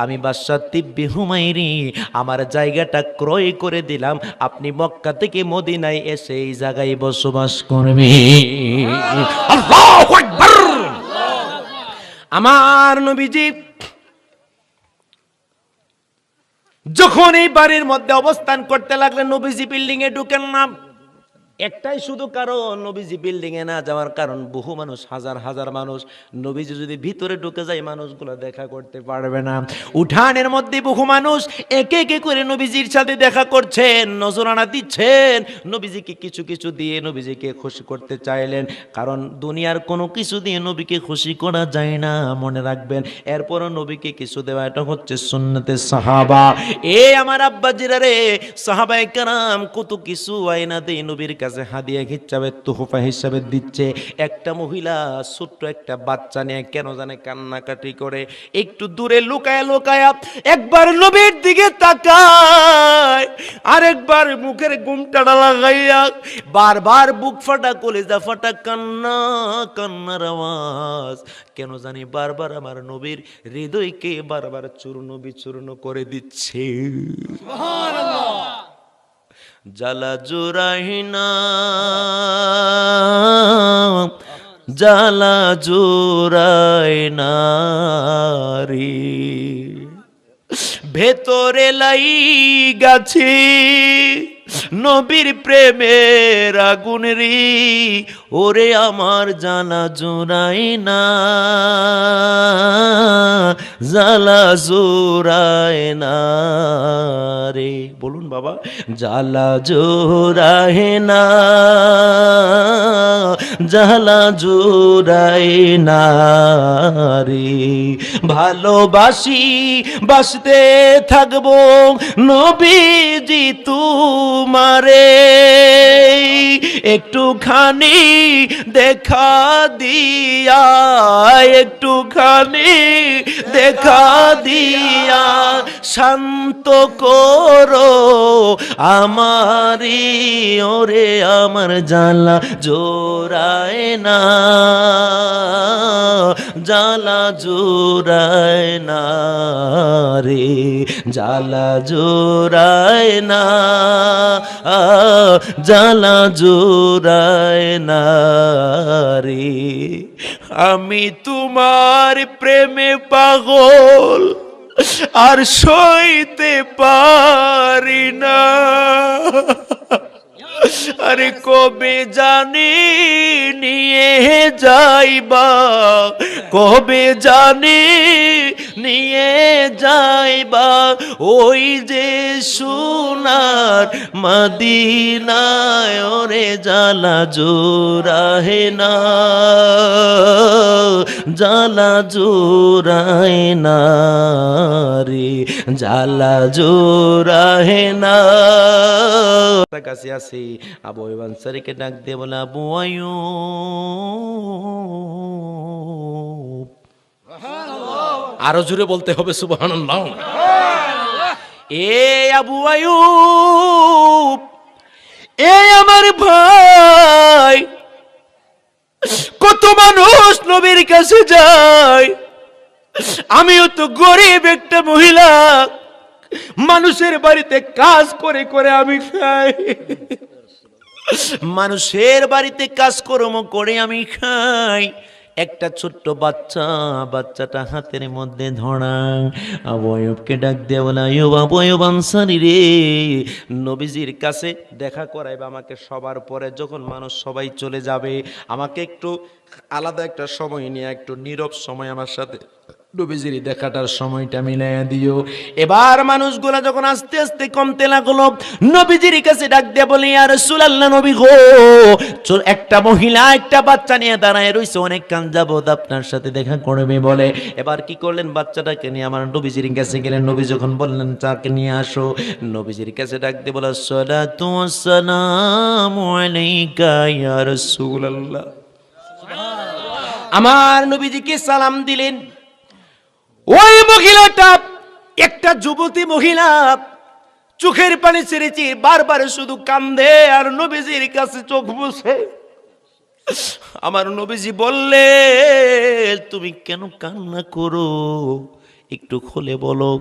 আমি বাদশা তিব্বি হুমায়রি আমার জায়গাটা ক্রয় করে দিলাম, আপনি মক্কা থেকে মদিনায় এসে এই জায়গায় বসবাস করবেন। আল্লাহু আকবার। আমার নবীজি যখন এই বাড়ির মধ্যে অবস্থান করতে লাগলেন, নবীজি বিল্ডিং এ ঢুকেন না। একটাই শুধু কারণ, নবীজি বিল্ডিং এ না যাওয়ার কারণ, বহু মানুষ, হাজার হাজার মানুষ, নবীজি যদি ভিতরে ঢুকে যায় মানুষগুলো দেখা করতে পারবে না। উঠানের মধ্যে বহু মানুষ একে একে করে নবীজির সাথে দেখা করছেন, নজরানা দিচ্ছেন, নবীজিকে কিছু কিছু দিয়ে নবীজিকে খুশি করতে চাইলেন। কারণ দুনিয়ার কোনো কিছু দিয়ে নবীকে খুশি করা যায় না, মনে রাখবেন। এরপরও নবীকে কিছু দেওয়া, এটা হচ্ছে সুন্নতে সাহাবা। আমার আব্বাজিরা রে, সাহাবায়ে কেরাম কত কিছু আয়না দিয়ে নবীর কাছে হাদিয়া হিসাবে, তোহফা হিসাবে দিচ্ছে। একটা মহিলা ছোট্ট একটা বাচ্চা নিয়ে কেন জানে কান্নাকাটি করে, একটু দূরে লুকায়া লুকায়া একবার নবীর দিকে তাকায়, আরেকবার মুখের ঘুমটাটা লাগাইয়া বারবার বুক ফাটা কলিজা ফাটা কান্না, কান্নার আওয়াজ কেন জানি বারবার আমার নবীর হৃদয়কে বারবার চূর্ণ বিচূর্ণ করে দিচ্ছে। সুবহানাল্লাহ। জ্বালা জোরাইনা, জ্বালা জোরাইনা রে, ভেতরে লাই গাছে নবীর প্রেমের আগুন রে ওরে আমার জালা জোড়ায় না, জালা জোড়ায় না রে। বলুন বাবা, জালা জোড়ায় না, জালা জোড়ায় না রে। ভালোবাসি বাসতে থাকবো নবীজি তোমারে, একটুখানি দেখা দিয়া, একটুখানি দেখা দিয়া শান্ত করো আমারি ওরে আমার জালা জোড়ায় না, জালা জোড়ায় না রে, জালা জোড়ায় না, জালা জোড়ায় না রে। আমি তোমার প্রেমে পাগল আর সইতে পারি না, আরে কবে জানি নিয়ে যাইবা, কবে জানি নিয়ে যাইবা ওই যে সোনার মদিনায় ওরে জালা জোড়ায় না, জালা জোড়ায় না রে, জালা জোড়ায় না। কাছে আসি আবু আইয়ুব আনসারীকে ডাক দিয়ে বলে, আবু আইয়ুব। আরো জোরে বলতে হবে সুবহানাল্লাহ। এ আবু আইয়ুব, এ আমার ভাই, কত মানুষ নবীর কাছে যায়, আমিও তো গরিব একটা মহিলা, মানুষের বাড়িতে কাজ করে করে আমি খাই, মানুষের বাড়িতে কাজকর্ম করে আমি খাই। একটা ছোট্ট বাচ্চা, বাচ্চাটা হাতের মধ্যে ধরা। আবু আইয়ুবকে ডাক দিয়ে বলে, আইয়ুব, আবু আইয়ুব আনসারী রে, নবীজির কাছে দেখা করাইবে আমাকে সবার পরে, যখন মানুষ সবাই চলে যাবে আমাকে একটু আলাদা একটা সময় নিয়ে একটু নীরব সময় আমার সাথে নবীজির দেখাটার সময়টা মিলাইয়া দিও। এবার মানুষগুলা যখন আস্তে আস্তে কমতে লাগলো, নবীজির কাছে ডাক দিয়ে বলি, ইয়া রাসূলুল্লাহ, নবী গো, একটা মহিলা একটা বাচ্চা নিয়ে দাঁড়ায় রইছে, অনেক কান যাবত আপনার সাথে দেখা করবে বলে। এবার কি করলেন, বাচ্চাটাকে নিয়ে আমার নবীজির কাছে গেলেন। নবী যখন বললেন তাকে নিয়ে আসো, নবীজির কাছে ডাক দিয়ে বলা, সালাতু ওয়াসসালামু আলাইকা ইয়া রাসূলুল্লাহ। আমার নবীজিকে সালাম দিলেন। ওই মহিলাটা একটা যুবতী মহিলা, চোখের পানি ছেড়েছে, বারবার শুধু কান্দে আর নবীজির কাছে চোখ মুছে। আমার নবীজি বললে, তুমি কেন কান্না করো, একটু খুলে বলো।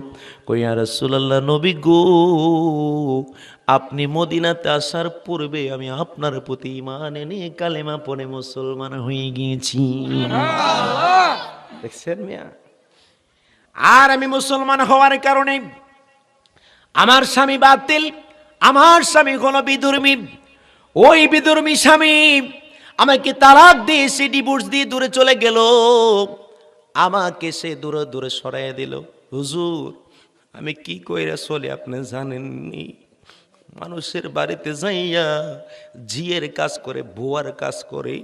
কই, ইয়া রাসূলুল্লাহ, নবী গো, আপনি মদিনাতে আসার পূর্বে আমি আপনার প্রতি ঈমান এনে কালেমা পড়ে মুসলমান হয়ে গিয়েছি। দেখছেন মিয়া, আর আমি মুসলমান হওয়ার কারণে আমার স্বামী বাতিল, আমার স্বামী হলো বিধর্মী। ওই বিধর্মী স্বামী আমাকে তালাক দিয়ে, সে ডিভোর্স দিয়ে দূরে চলে গেল, আমাকে সে দূরে দূরে সরাইয়া দিল। হুজুর, আমি কি কইরা চলে আপনি জানেননি? মানুষের বাড়িতে যাইয়া ঝিয়ের কাজ করে, বুয়ার কাজ করে,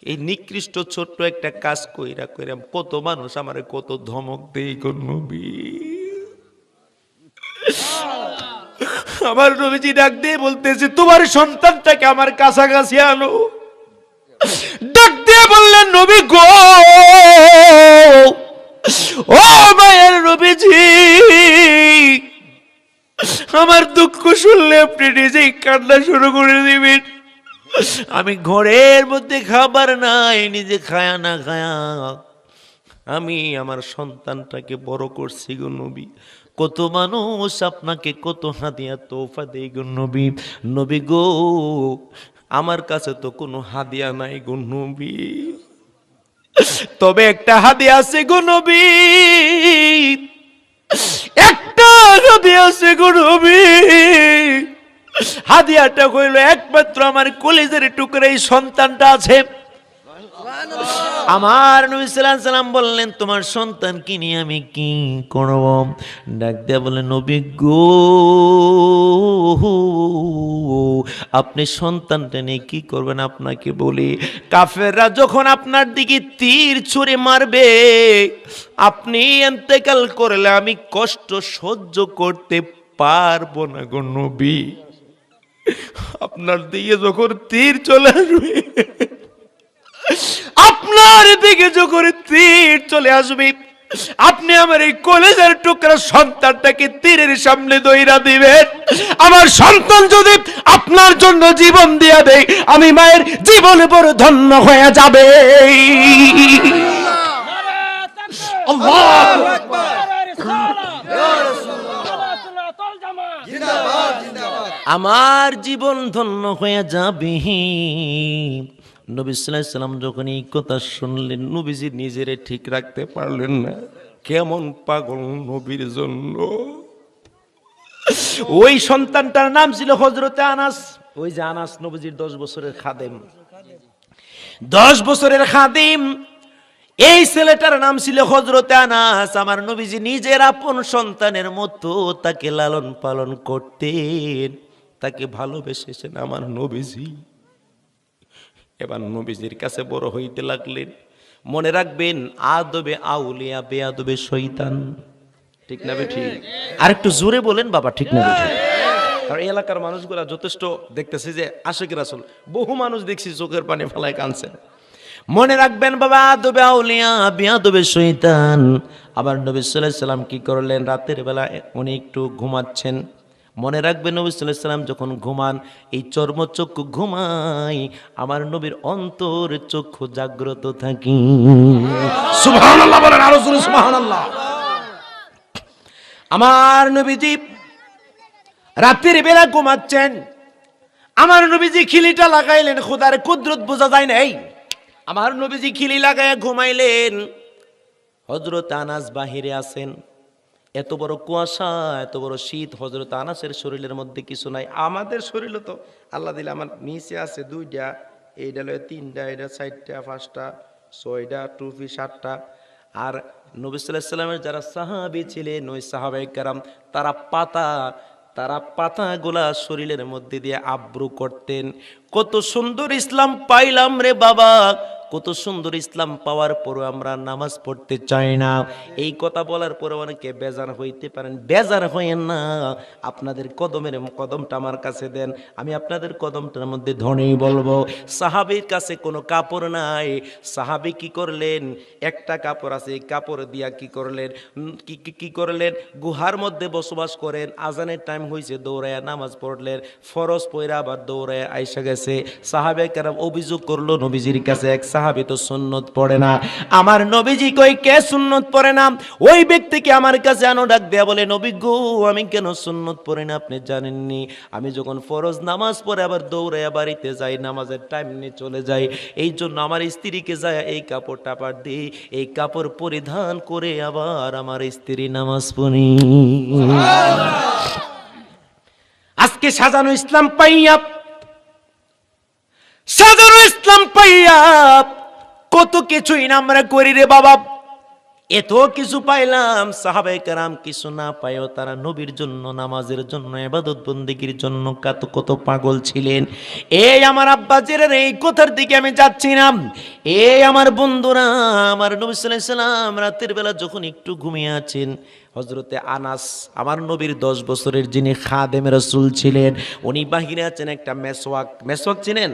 এই নিকৃষ্ট ছোট্ট একটা কাজ কইরা কইরা কত মানুষ আমারে কত ধমক দেই গো নবী। আমার নবীজি ডাক দিয়ে বলতেছে, তোমার সন্তানটাকে আমার কাছাকাছি আনো। ডাক দিয়ে বললেন, নবী গো, ও মায়ের নবীজি, আমার দুঃখ শুনলে আপনি নিজেই কান্না শুরু করে দিবেন। আমি ঘরের মধ্যে খাবার নাই, নিজে খায়া না খায়া আমি আমার সন্তানটাকে বড় করছি গো নবী। কত মানুষ আপনাকে কত হাদিয়া তোফা দেয় গো নবী। নবী গো, আমার কাছে তো কোনো হাদিয়া নাই গো নবী, তবে একটা হাদিয়া আছে গো নবী, একটা হাদিয়া আছে গো নবী। হাদিয়াটা হইল একমাত্র আমার কলিজার টুকরা এই সন্তানটা আছে। আমার নবী সাল্লাল্লাহু আলাইহি সাল্লাম বললেন, তোমার সন্তানকে নিয়ে আমি কি করব? ডাক দিয়া বলে, নবী গো, আপনি সন্তানটা নিয়ে কি করবেন আপনাকে বলি। কাফেররা যখন আপনার দিকে তীর ছুঁড়ে মারবে, আপনি ইন্তেকাল করলে আমি কষ্ট সহ্য করতে পারবো না গো নবী। আপনার দিকে যখন তীর চলে আসবে, আপনার দিকে যখন তীর চলে আসবে, আপনি আমার এই কলেজের টুকরা সন্তানটাকে তীরের সামনে দইরা দিবেন। আমার সন্তান যদি আপনার জন্য জীবন দিয়ে দেয়, আমি মায়ের জীবন বড় ধন্য হয়ে যাবে। আল্লাহু আকবার। আমার জীবন ধন্য হয়ে যাবে। নবী সাল্লাল্লাহু আলাইহি সাল্লাম যখন এই কথা শুনলেন, নবীজি নিজেরে ঠিক রাখতে পারলেন না। কেমন পাগল নবীর জন্য। ওই সন্তানটার নাম ছিল হযরতে আনাস। ওই যে আনাস নবীজির 10 বছরের খাদেম, 10 বছরের খাদিম। এই ছেলেটার নাম ছিল হযরতে আনাস। আমার নবীজি নিজের আপন সন্তানের মতো তাকে লালন পালন করতেন, তাকে ভালোবেসেছেন আমার নবীজি। এবার নবীজির কাছে বড় হইতে লাগলেন। মনে রাখবেন, আদবে আউলিয়া বেয়াদবে শয়তান। ঠিক না বেঠিক? আর একটু জোরে বলেন বাবা, ঠিক না বেঠিক? কারণ এই এলাকার মানুষগুলা যথেষ্ট দেখতেছি যে আশিক রাসূল, বহু মানুষ দেখছি চোখের পানি ফেলায় কাঁদছে। মনে রাখবেন বাবা, আদবে আউলিয়া বেয়াদবে শয়তান। আবার নবী সাল্লাল্লাহু আলাইহি সাল্লাম কি করলেন? রাতের বেলা উনি একটু ঘুমাচ্ছেন। মনে রাখবেন, নবী সাল্লাল্লাহু আলাইহি সাল্লাম যখন ঘুমান, এই চর্মচক্ষু ঘুমাই, আমার নবীর অন্তর চক্ষু জাগ্রত থাকি। সুবহানাল্লাহ বলেন, আরো জোরে সুবহানাল্লাহ। আমার নবীজি রাতের বেলা ঘুমাচ্ছেন। আমার নবীজি খিলিটা লাগাইলেন, খোদার কুদরত বোঝা যায় না। এই আমার নবীজি খিলি লাগায় ঘুমাইলেন। হযরত আনাস বাহিরে আছেন। এত বড় কুয়াশা, এত বড় শীত। হযরত আনাসের শরীরের মধ্যে কিছু নাই। আমাদের শরীরে তো আল্লাহ দিলে, আমার নিচে আছে 2টা, এইটা লয় 3টা, এটা 4টা, 5টা, 6টা, টুপি 7টা। আর নবী সাল্লাল্লাহু আলাইহি সাল্লামের যারা সাহাবী ছিলেন, ওই সাহাবায়ে কেরাম, তারা পাতাগুলা শরীরের মধ্যে দিয়ে আব্রু করতেন। কত সুন্দর ইসলাম পাইলাম রে বাবা, কত সুন্দর ইসলাম পাওয়ার পরও আমরা নামাজ পড়তে চাই না। এই কথা বলার পরে অনেকে বেজার হইতে পারেন। বেজার হইেন না, আপনাদের কদমটা আমার কাছে দেন, আমি আপনাদের কদমটার মধ্যে ধনেই বলবো। সাহাবীর কাছে কোনো কাপড় নাই। সাহাবী কি করলেন? একটা কাপড় আছে, এই কাপড় দিয়া কি করলেন? গুহার মধ্যে বসবাস করেন। আজানের টাইম হয়েছে, দৌড়ায় নামাজ পড়লেন। ফরজ পয়রা আবার দৌড়ায় আইসা গেছে। সাহাবায়ে কেরাম অভিযোগ করলো নবীজির কাছে, এক সাহাবী তো সুন্নত পড়ে না। আমার নবীজি কই, কে সুন্নত পড়ে না? ওই ব্যক্তিকে আমার কাছে আনো। ডাক দেয়া বলে, নবী গো, আমি কেন সুন্নত পড়ি না আপনি জানেননি? আমি যখন ফরজ নামাজ পড়ে আবার দৌড়াইয়া বাড়িতে যাই, নামাজের টাইম নিয়ে চলে যাই, এই জন্য আমার স্ত্রীকে যায় এই কাপড়টা পার দিই, এই কাপড় পরিধান করে আবার আমার স্ত্রী নামাজ পড়ি। আজকে সাজানো ইসলাম পাইয়া, সাধারণ ইসলাম পাইয়া কত কিছুই না আমরা করি রে বাবা। এত কিছু পাইলাম, সাহাবায়ে কেরাম কিছু না পায়ও তারা নবীর জন্য, নামাজের জন্য, ইবাদত বন্দেগীর জন্য কত পাগল ছিলেন। এই আমার আব্বাজির এই কথার দিকে আমি যাচ্ছি না। এই আমার বন্ধুরা, আমার নবী সাল্লাল্লাহু আলাইহি সাল্লাম রাতের বেলা যখন একটু ঘুমিয়ে আছেন, হযরতে আনাস, আমার নবীর 10 বছরের যিনি খাদেম রাসূল ছিলেন, উনি বাহিরে আছেন। একটা মেসওয়াক চিনেন?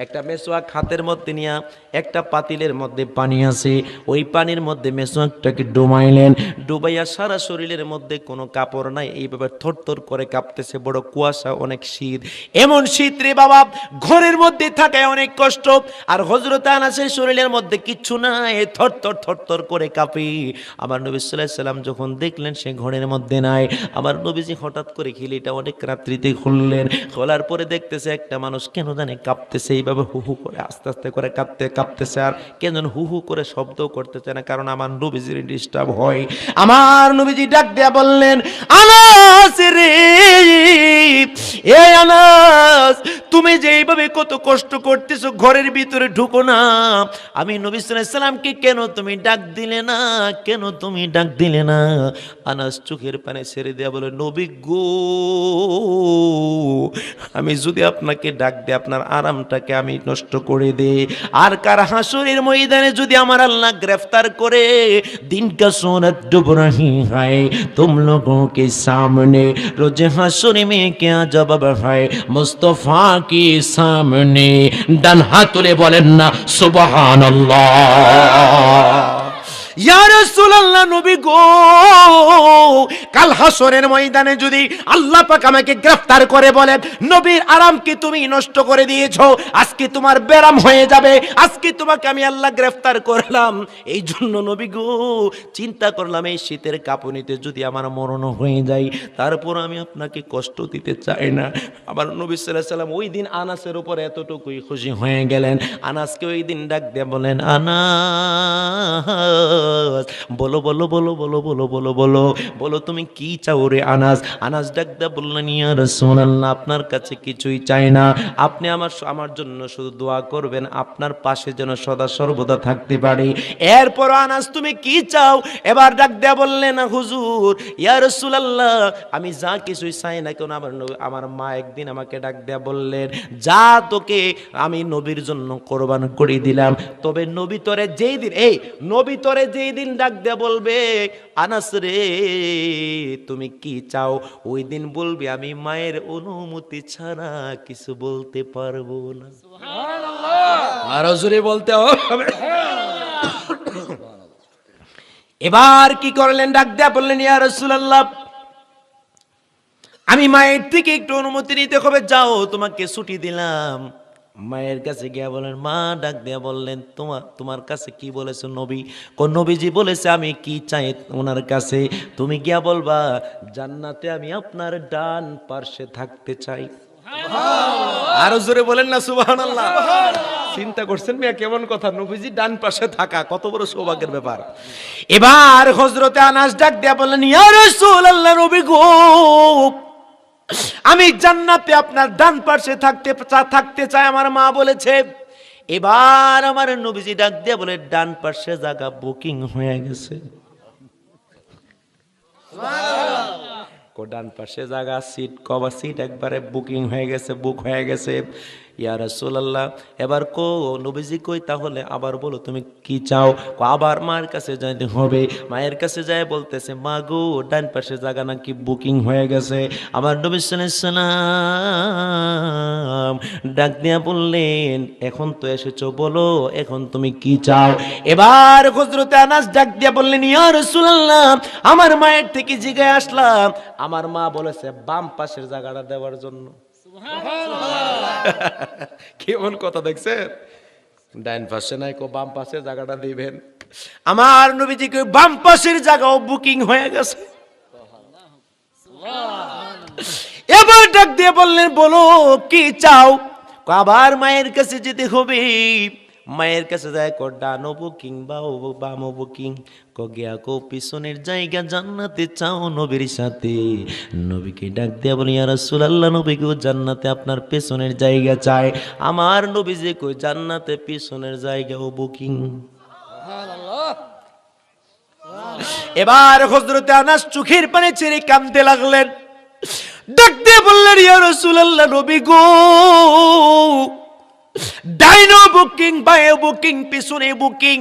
একটা মেসওয়াক হাতের মধ্যে নিয়ে, একটা পাতিলের মধ্যে পানি আছে, ওই পানির মধ্যে মেসওয়াকটাকে ডুবাইলেন। ডুবাইয়া সারা শরীরের মধ্যে কোনো কাপড় নাই, এইভাবে থরথর করে কাঁপতেছে। বড় কুয়াশা, অনেক শীত। এমন শীত রে বাবা, ঘরের মধ্যে থাকায় অনেক কষ্ট। আর হযরত আনাসের শরীরের মধ্যে কিচ্ছু নাই, থরথর করে কাঁপে। আমার নবী সাল্লাল্লাহু আলাইহি সাল্লাম যখন দেখলেন সে ঘরের মধ্যে নাই, আমার নবীজি হঠাৎ করে খিলিটা অনেক রাত্রিতে খুললেন। খোলার পরে দেখতেছে একটা মানুষ কেন জানে কাঁপতেছে, এইভাবে হু হু করে আস্তে আস্তে করে কাঁপতেছে। আর কেন হু হু করে শব্দ করতেছে না, কারণ আমার নবীজির ডিস্টার্ব হয়। আমার নবীজি ডাক দেয়া বললেন, আনাস রে, এই আনাস, তুমি যে এইভাবে কত কষ্ট করতেছো, ঘরের ভিতরে ঢুকো না। আমি নবী সাল্লাল্লাহু আলাইহি সাল্লামকে কেন তুমি ডাক দিলে না, কেন তুমি ডাক দিলে না? আনাস চোখের পানি ছেড়ে দেয়া বলে, নবী গো, আমি যদি আপনাকে ডাক দিই আপনার আরামটাকে আমি নষ্ট করে দেই। আর কার হাসরের ময়দানে যদি আমার আল্লাহ গ্রেফতার করে, दिन का सूरत डूब रही है तुम लोगों के सामने, रोज हशर में क्या जवाब है मुस्तफा के सामने। ডান হাত তুলে বলেন না সুবহানাল্লাহ। ইয়া রাসূলুল্লাহ, নবী গো, কাল হাসরের ময়দানে যদি আল্লাহ পাক আমাকে গ্রেফতার করে বলেন, নবীর আরামকে তুমি নষ্ট করে দিয়েছো, আজকে তোমার বেরাম হয়ে যাবে, আজকে তোমাকে আমি আল্লাহ গ্রেফতার করলাম। এই জন্য নবী গো, চিন্তা করলাম এই শীতের কাঁপুনিতে যদি আমার মরণ হয়ে যায়, তারপর আমি আপনাকে কষ্ট দিতে চাই না। আমার নবী সাল্লাল্লাহু আলাইহি সাল্লাম ওই দিন আনাসের উপর এতটুকুই খুশি হয়ে গেলেন। আনাসকে ওই দিন ডাক দিয়ে বলেন, আনাস, বলো বলো বলো বলো বলো বলো বলো বলো তুমি কি চাও রে আনাস? আনাস ডাক দিয়ে বললেন, ইয়া রাসূলুল্লাহ, আপনার কাছে কিছুই চাই না, আপনি আমার জন্য শুধু দোয়া করবেন, আপনার পাশে যেন সদা সর্বদা থাকতে পারি। এরপর আনাস তুমি কি চাও? এবার ডাক দিয়ে বললেন, হুজুর, ইয়া রাসূলুল্লাহ, আমি যা কিছুই চাই না কেন, আমার মা একদিন আমাকে ডাক দিয়ে বললেন, যা তোকে আমি নবীর জন্য কোরবান করে দিলাম, তবে নবী তোরে যেই দিন, এই নবী তোরে যেই দিন ডাক দিয়ে বলবে, আনাস রে তুমি কি চাও, ওই দিন বলবি আমি মায়ের অনুমতি ছাড়া কিছু বলতে পারবো না। সুবহানাল্লাহ, আরো জোরে বলতে হবে। এবার কি করলেন? ডাক দেয়া বললেন, ইয়া রাসূলুল্লাহ, আমি মায়ের থেকে একটু অনুমতি নিতে হবে, যাও তোমাকে ছুটি দিলাম। মায়ের কাছে গিয়া বলেন, মা ডাক দিয়া বললেন, তোমার কাছে কি বলেছে নবী? কোন নবীজি বলেছে আমি কি চাই ওনার কাছে? তুমি গিয়া বলবা, জান্নাতে আমি আপনার ডান পার্শ্বে থাকতে চাই। আরো জোরে বলেন না সুবহানাল্লাহ। চিন্তা করছেন মিয়া কেমন কথা, নবীজি ডান পাশে থাকা কত বড় সৌভাগ্যের ব্যাপার। এবার হযরতে আনাস ডাক দিয়া বললেন, ইয়া রাসূলুল্লাহ, নবী গো, আমি জান্নাতে আপনার ডান পাশে থাকতে চাই, আমার মা বলেছে। এবার আমার নবীজি ডাক দিয়া বলে, ডান পাশে জায়গা বুকিং হয়ে গেছে। ডান পাশে জায়গা সিট, কভার সিট একবারে বুকিং হয়ে গেছে, বুক হয়ে গেছে। ইয়া রাসূলুল্লাহ, এবার কো নবীজি কই, তাহলে আবার বলো তুমি কি চাও? আবার মায়ের কাছে যাইতে হবে। মায়ের কাছে যায় বলতেছে, মা গো, ডান পাশে জায়গা নাকি বুকিং হয়ে গেছে। আমার নবী সাল্লাল্লাহু আলাইহি সাল্লাম ডাক দিয়া বললেন, এখন তো এসেছো, বলো এখন তুমি কি চাও? এবার হযরতে আনাস ডাক দিয়া বললেন, ইয়া রাসূলুল্লাহ, আমার মায়ের থেকে জিজ্ঞাসা আসলাম, আমার মা বলেছে বাম পাশের জায়গাটা দেওয়ার জন্য। কেমন কথা দেখছেন? ডান পাশে নাই, কো বাম পাশে জায়গাটা দিবেন। আমার নবীজি কে বাম পাশের জায়গাও বুকিং হয়ে গেছে। এবার ডাক দিয়ে বললেন, বলো কি চাও? আবার মায়ের কাছে যেতে হবে। মায়ের কাছে যায়, কো ডানো বুকিং বা বামো বুকিং, কো গিয়া কো পিছনের জায়গা জান্নাতে চাও নবীর সাথে। নবীকে ডাক দিয়া বলি, ইয়া রাসূলুল্লাহ, নবী গো, জান্নাতে আপনার পেছনের জায়গা চাই। আমার নবী যে কই, জান্নাতে পিছনের জায়গাও বুকিং। সুবহানাল্লাহ। এবার হযরতে আনাস চোখের পানি ছেড়ে কাঁদতে লাগলেন। ডাক দিয়ে বললেন, ইয়া রাসূলুল্লাহ, নবী গো, ডাইনো বুকিং, বায়ে বুকিং, পিছনে বুকিং,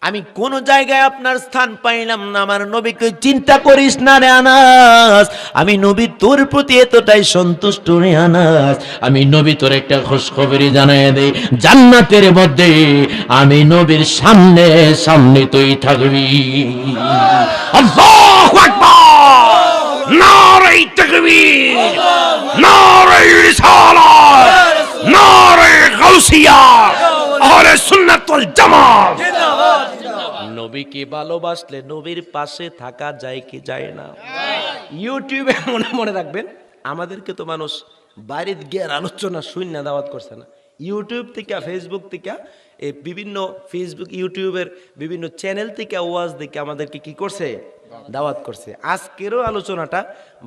আমি কোন জায়গায় আপনার স্থান পাইলাম না। আমার নবীকে চিন্তা করিস না রে আনাস, আমি নবী তোর প্রতি এতটাই সন্তুষ্ট রে আনাস। আমি নবী তোর একটা খুশখবরি জানাই দেই, জান্নাতের মধ্যে আমি নবীর সামনে সামনে তুই থাকবি। আল্লাহু আকবার, নারে তাকবীর, নারে রিসালাত, নারে গাউসিয়া, আহলে সুন্নাত ওয়াল জামাত। নবীকে ভালোবাসলে নবীর পাশে থাকা যায় কি যায় না? ইউটিউবে মনে রাখবেন, আমাদেরকে তো মানুষ বাইরের গিয়ে আলোচনা শূন্য দাওয়াত করছে না। ইউটিউব থেকে, ফেসবুক থেকে, এই বিভিন্ন ফেসবুক ইউটিউবের বিভিন্ন চ্যানেল থেকে ওয়াজ দেখে আমাদেরকে কি করছে? দাওয়াত করছে। আজকেরও আলোচনাটা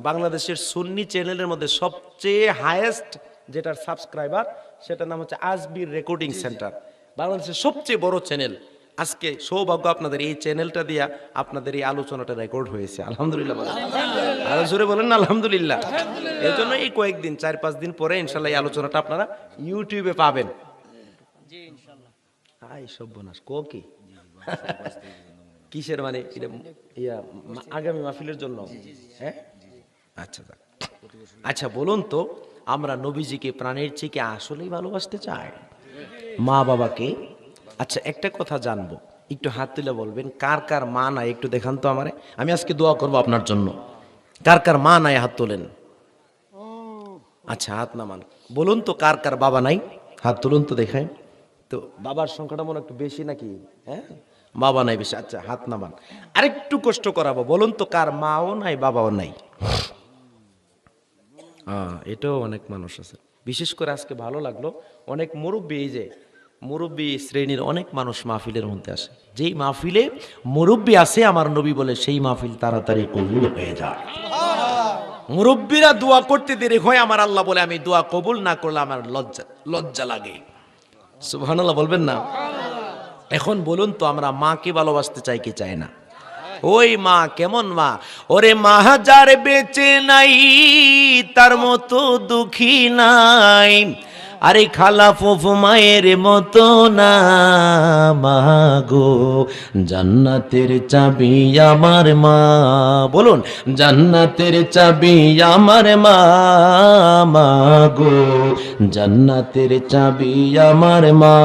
বাংলাদেশের সুন্নি চ্যানেলের মধ্যে সবচেয়ে হাইয়েস্ট যেটার সাবস্ক্রাইবার, সেটার নাম হচ্ছে আজবির রেকর্ডিং সেন্টার, বাংলাদেশের সবচেয়ে বড় চ্যানেল। আজকে সৌভাগ্য আপনাদের এই চ্যানেলটা দিয়া আপনাদের এই আলোচনাটা রেকর্ড হয়েছে, আলহামদুলিল্লাহ বলেন। আরো জোরে বলেন না আলহামদুলিল্লাহ। এই জন্য এই কয়েকদিন 4-5 দিন পরে ইনশাল্লাহ এই আলোচনাটা আপনারা ইউটিউবে পাবেন। হাই সর্বনাশ কো কি কিসের মানে এটা আগামী মাহফিলের জন্য? হ্যাঁ আচ্ছা যাক। আচ্ছা বলুন তো, আমরা নবীজিকে প্রাণের চেয়ে কি আসলেই ভালোবাসতে চাই, মা বাবাকে? আচ্ছা একটা কথা জানবো, একটু হাত তুলে বলবেন কার কার মা নাই, একটু দেখান তো আমারে, আমি আজকে দোয়া করবো আপনার জন্য। কার কার মা নাই হাত তোলেন। আচ্ছা হাত নামান। বলুন তো কার কার বাবা নাই, হাত তুলুন তো দেখাই তো। বাবার সংখ্যাটা মনে একটু বেশি নাকি? হ্যাঁ বাবা নাই বেশি। আচ্ছা হাত নামান, আরেকটু কষ্ট করাবো। বলুন তো কার মাও নাই বাবাও নাই? এটাও অনেক মানুষ আছে। বিশেষ করে আজকে ভালো লাগলো, অনেক মুরব্বী, এই যে মুরব্বী শ্রেণীর অনেক মানুষ মাহফিলের মধ্যে আসে। যেই মাহফিলে মুরব্বী আছে আমার নবী বলে সেই মাহফিল তাড়াতাড়ি কবুল হয়ে যায়। মুরব্বীরা দোয়া করতে দেরি হয়, আমার আল্লাহ বলে আমি দোয়া কবুল না করলে আমার লজ্জা লাগে। সুবহানাল্লাহ বলবেন না? এখন বলুন তো আমরা মাকে ভালোবাসতে চাই কি চাই না? ওই মা কেমন মা? ওরে মা যার বেঁচে নাই তার মতো দুঃখী নাই, আরে খালা ফুফু মায়ের মতো না। মা গো জান্নাতের চাবি আমার মা, বলুন জান্নাতের চাবি আমার মা। মা গো জান্নাতের চাবি আমার মা।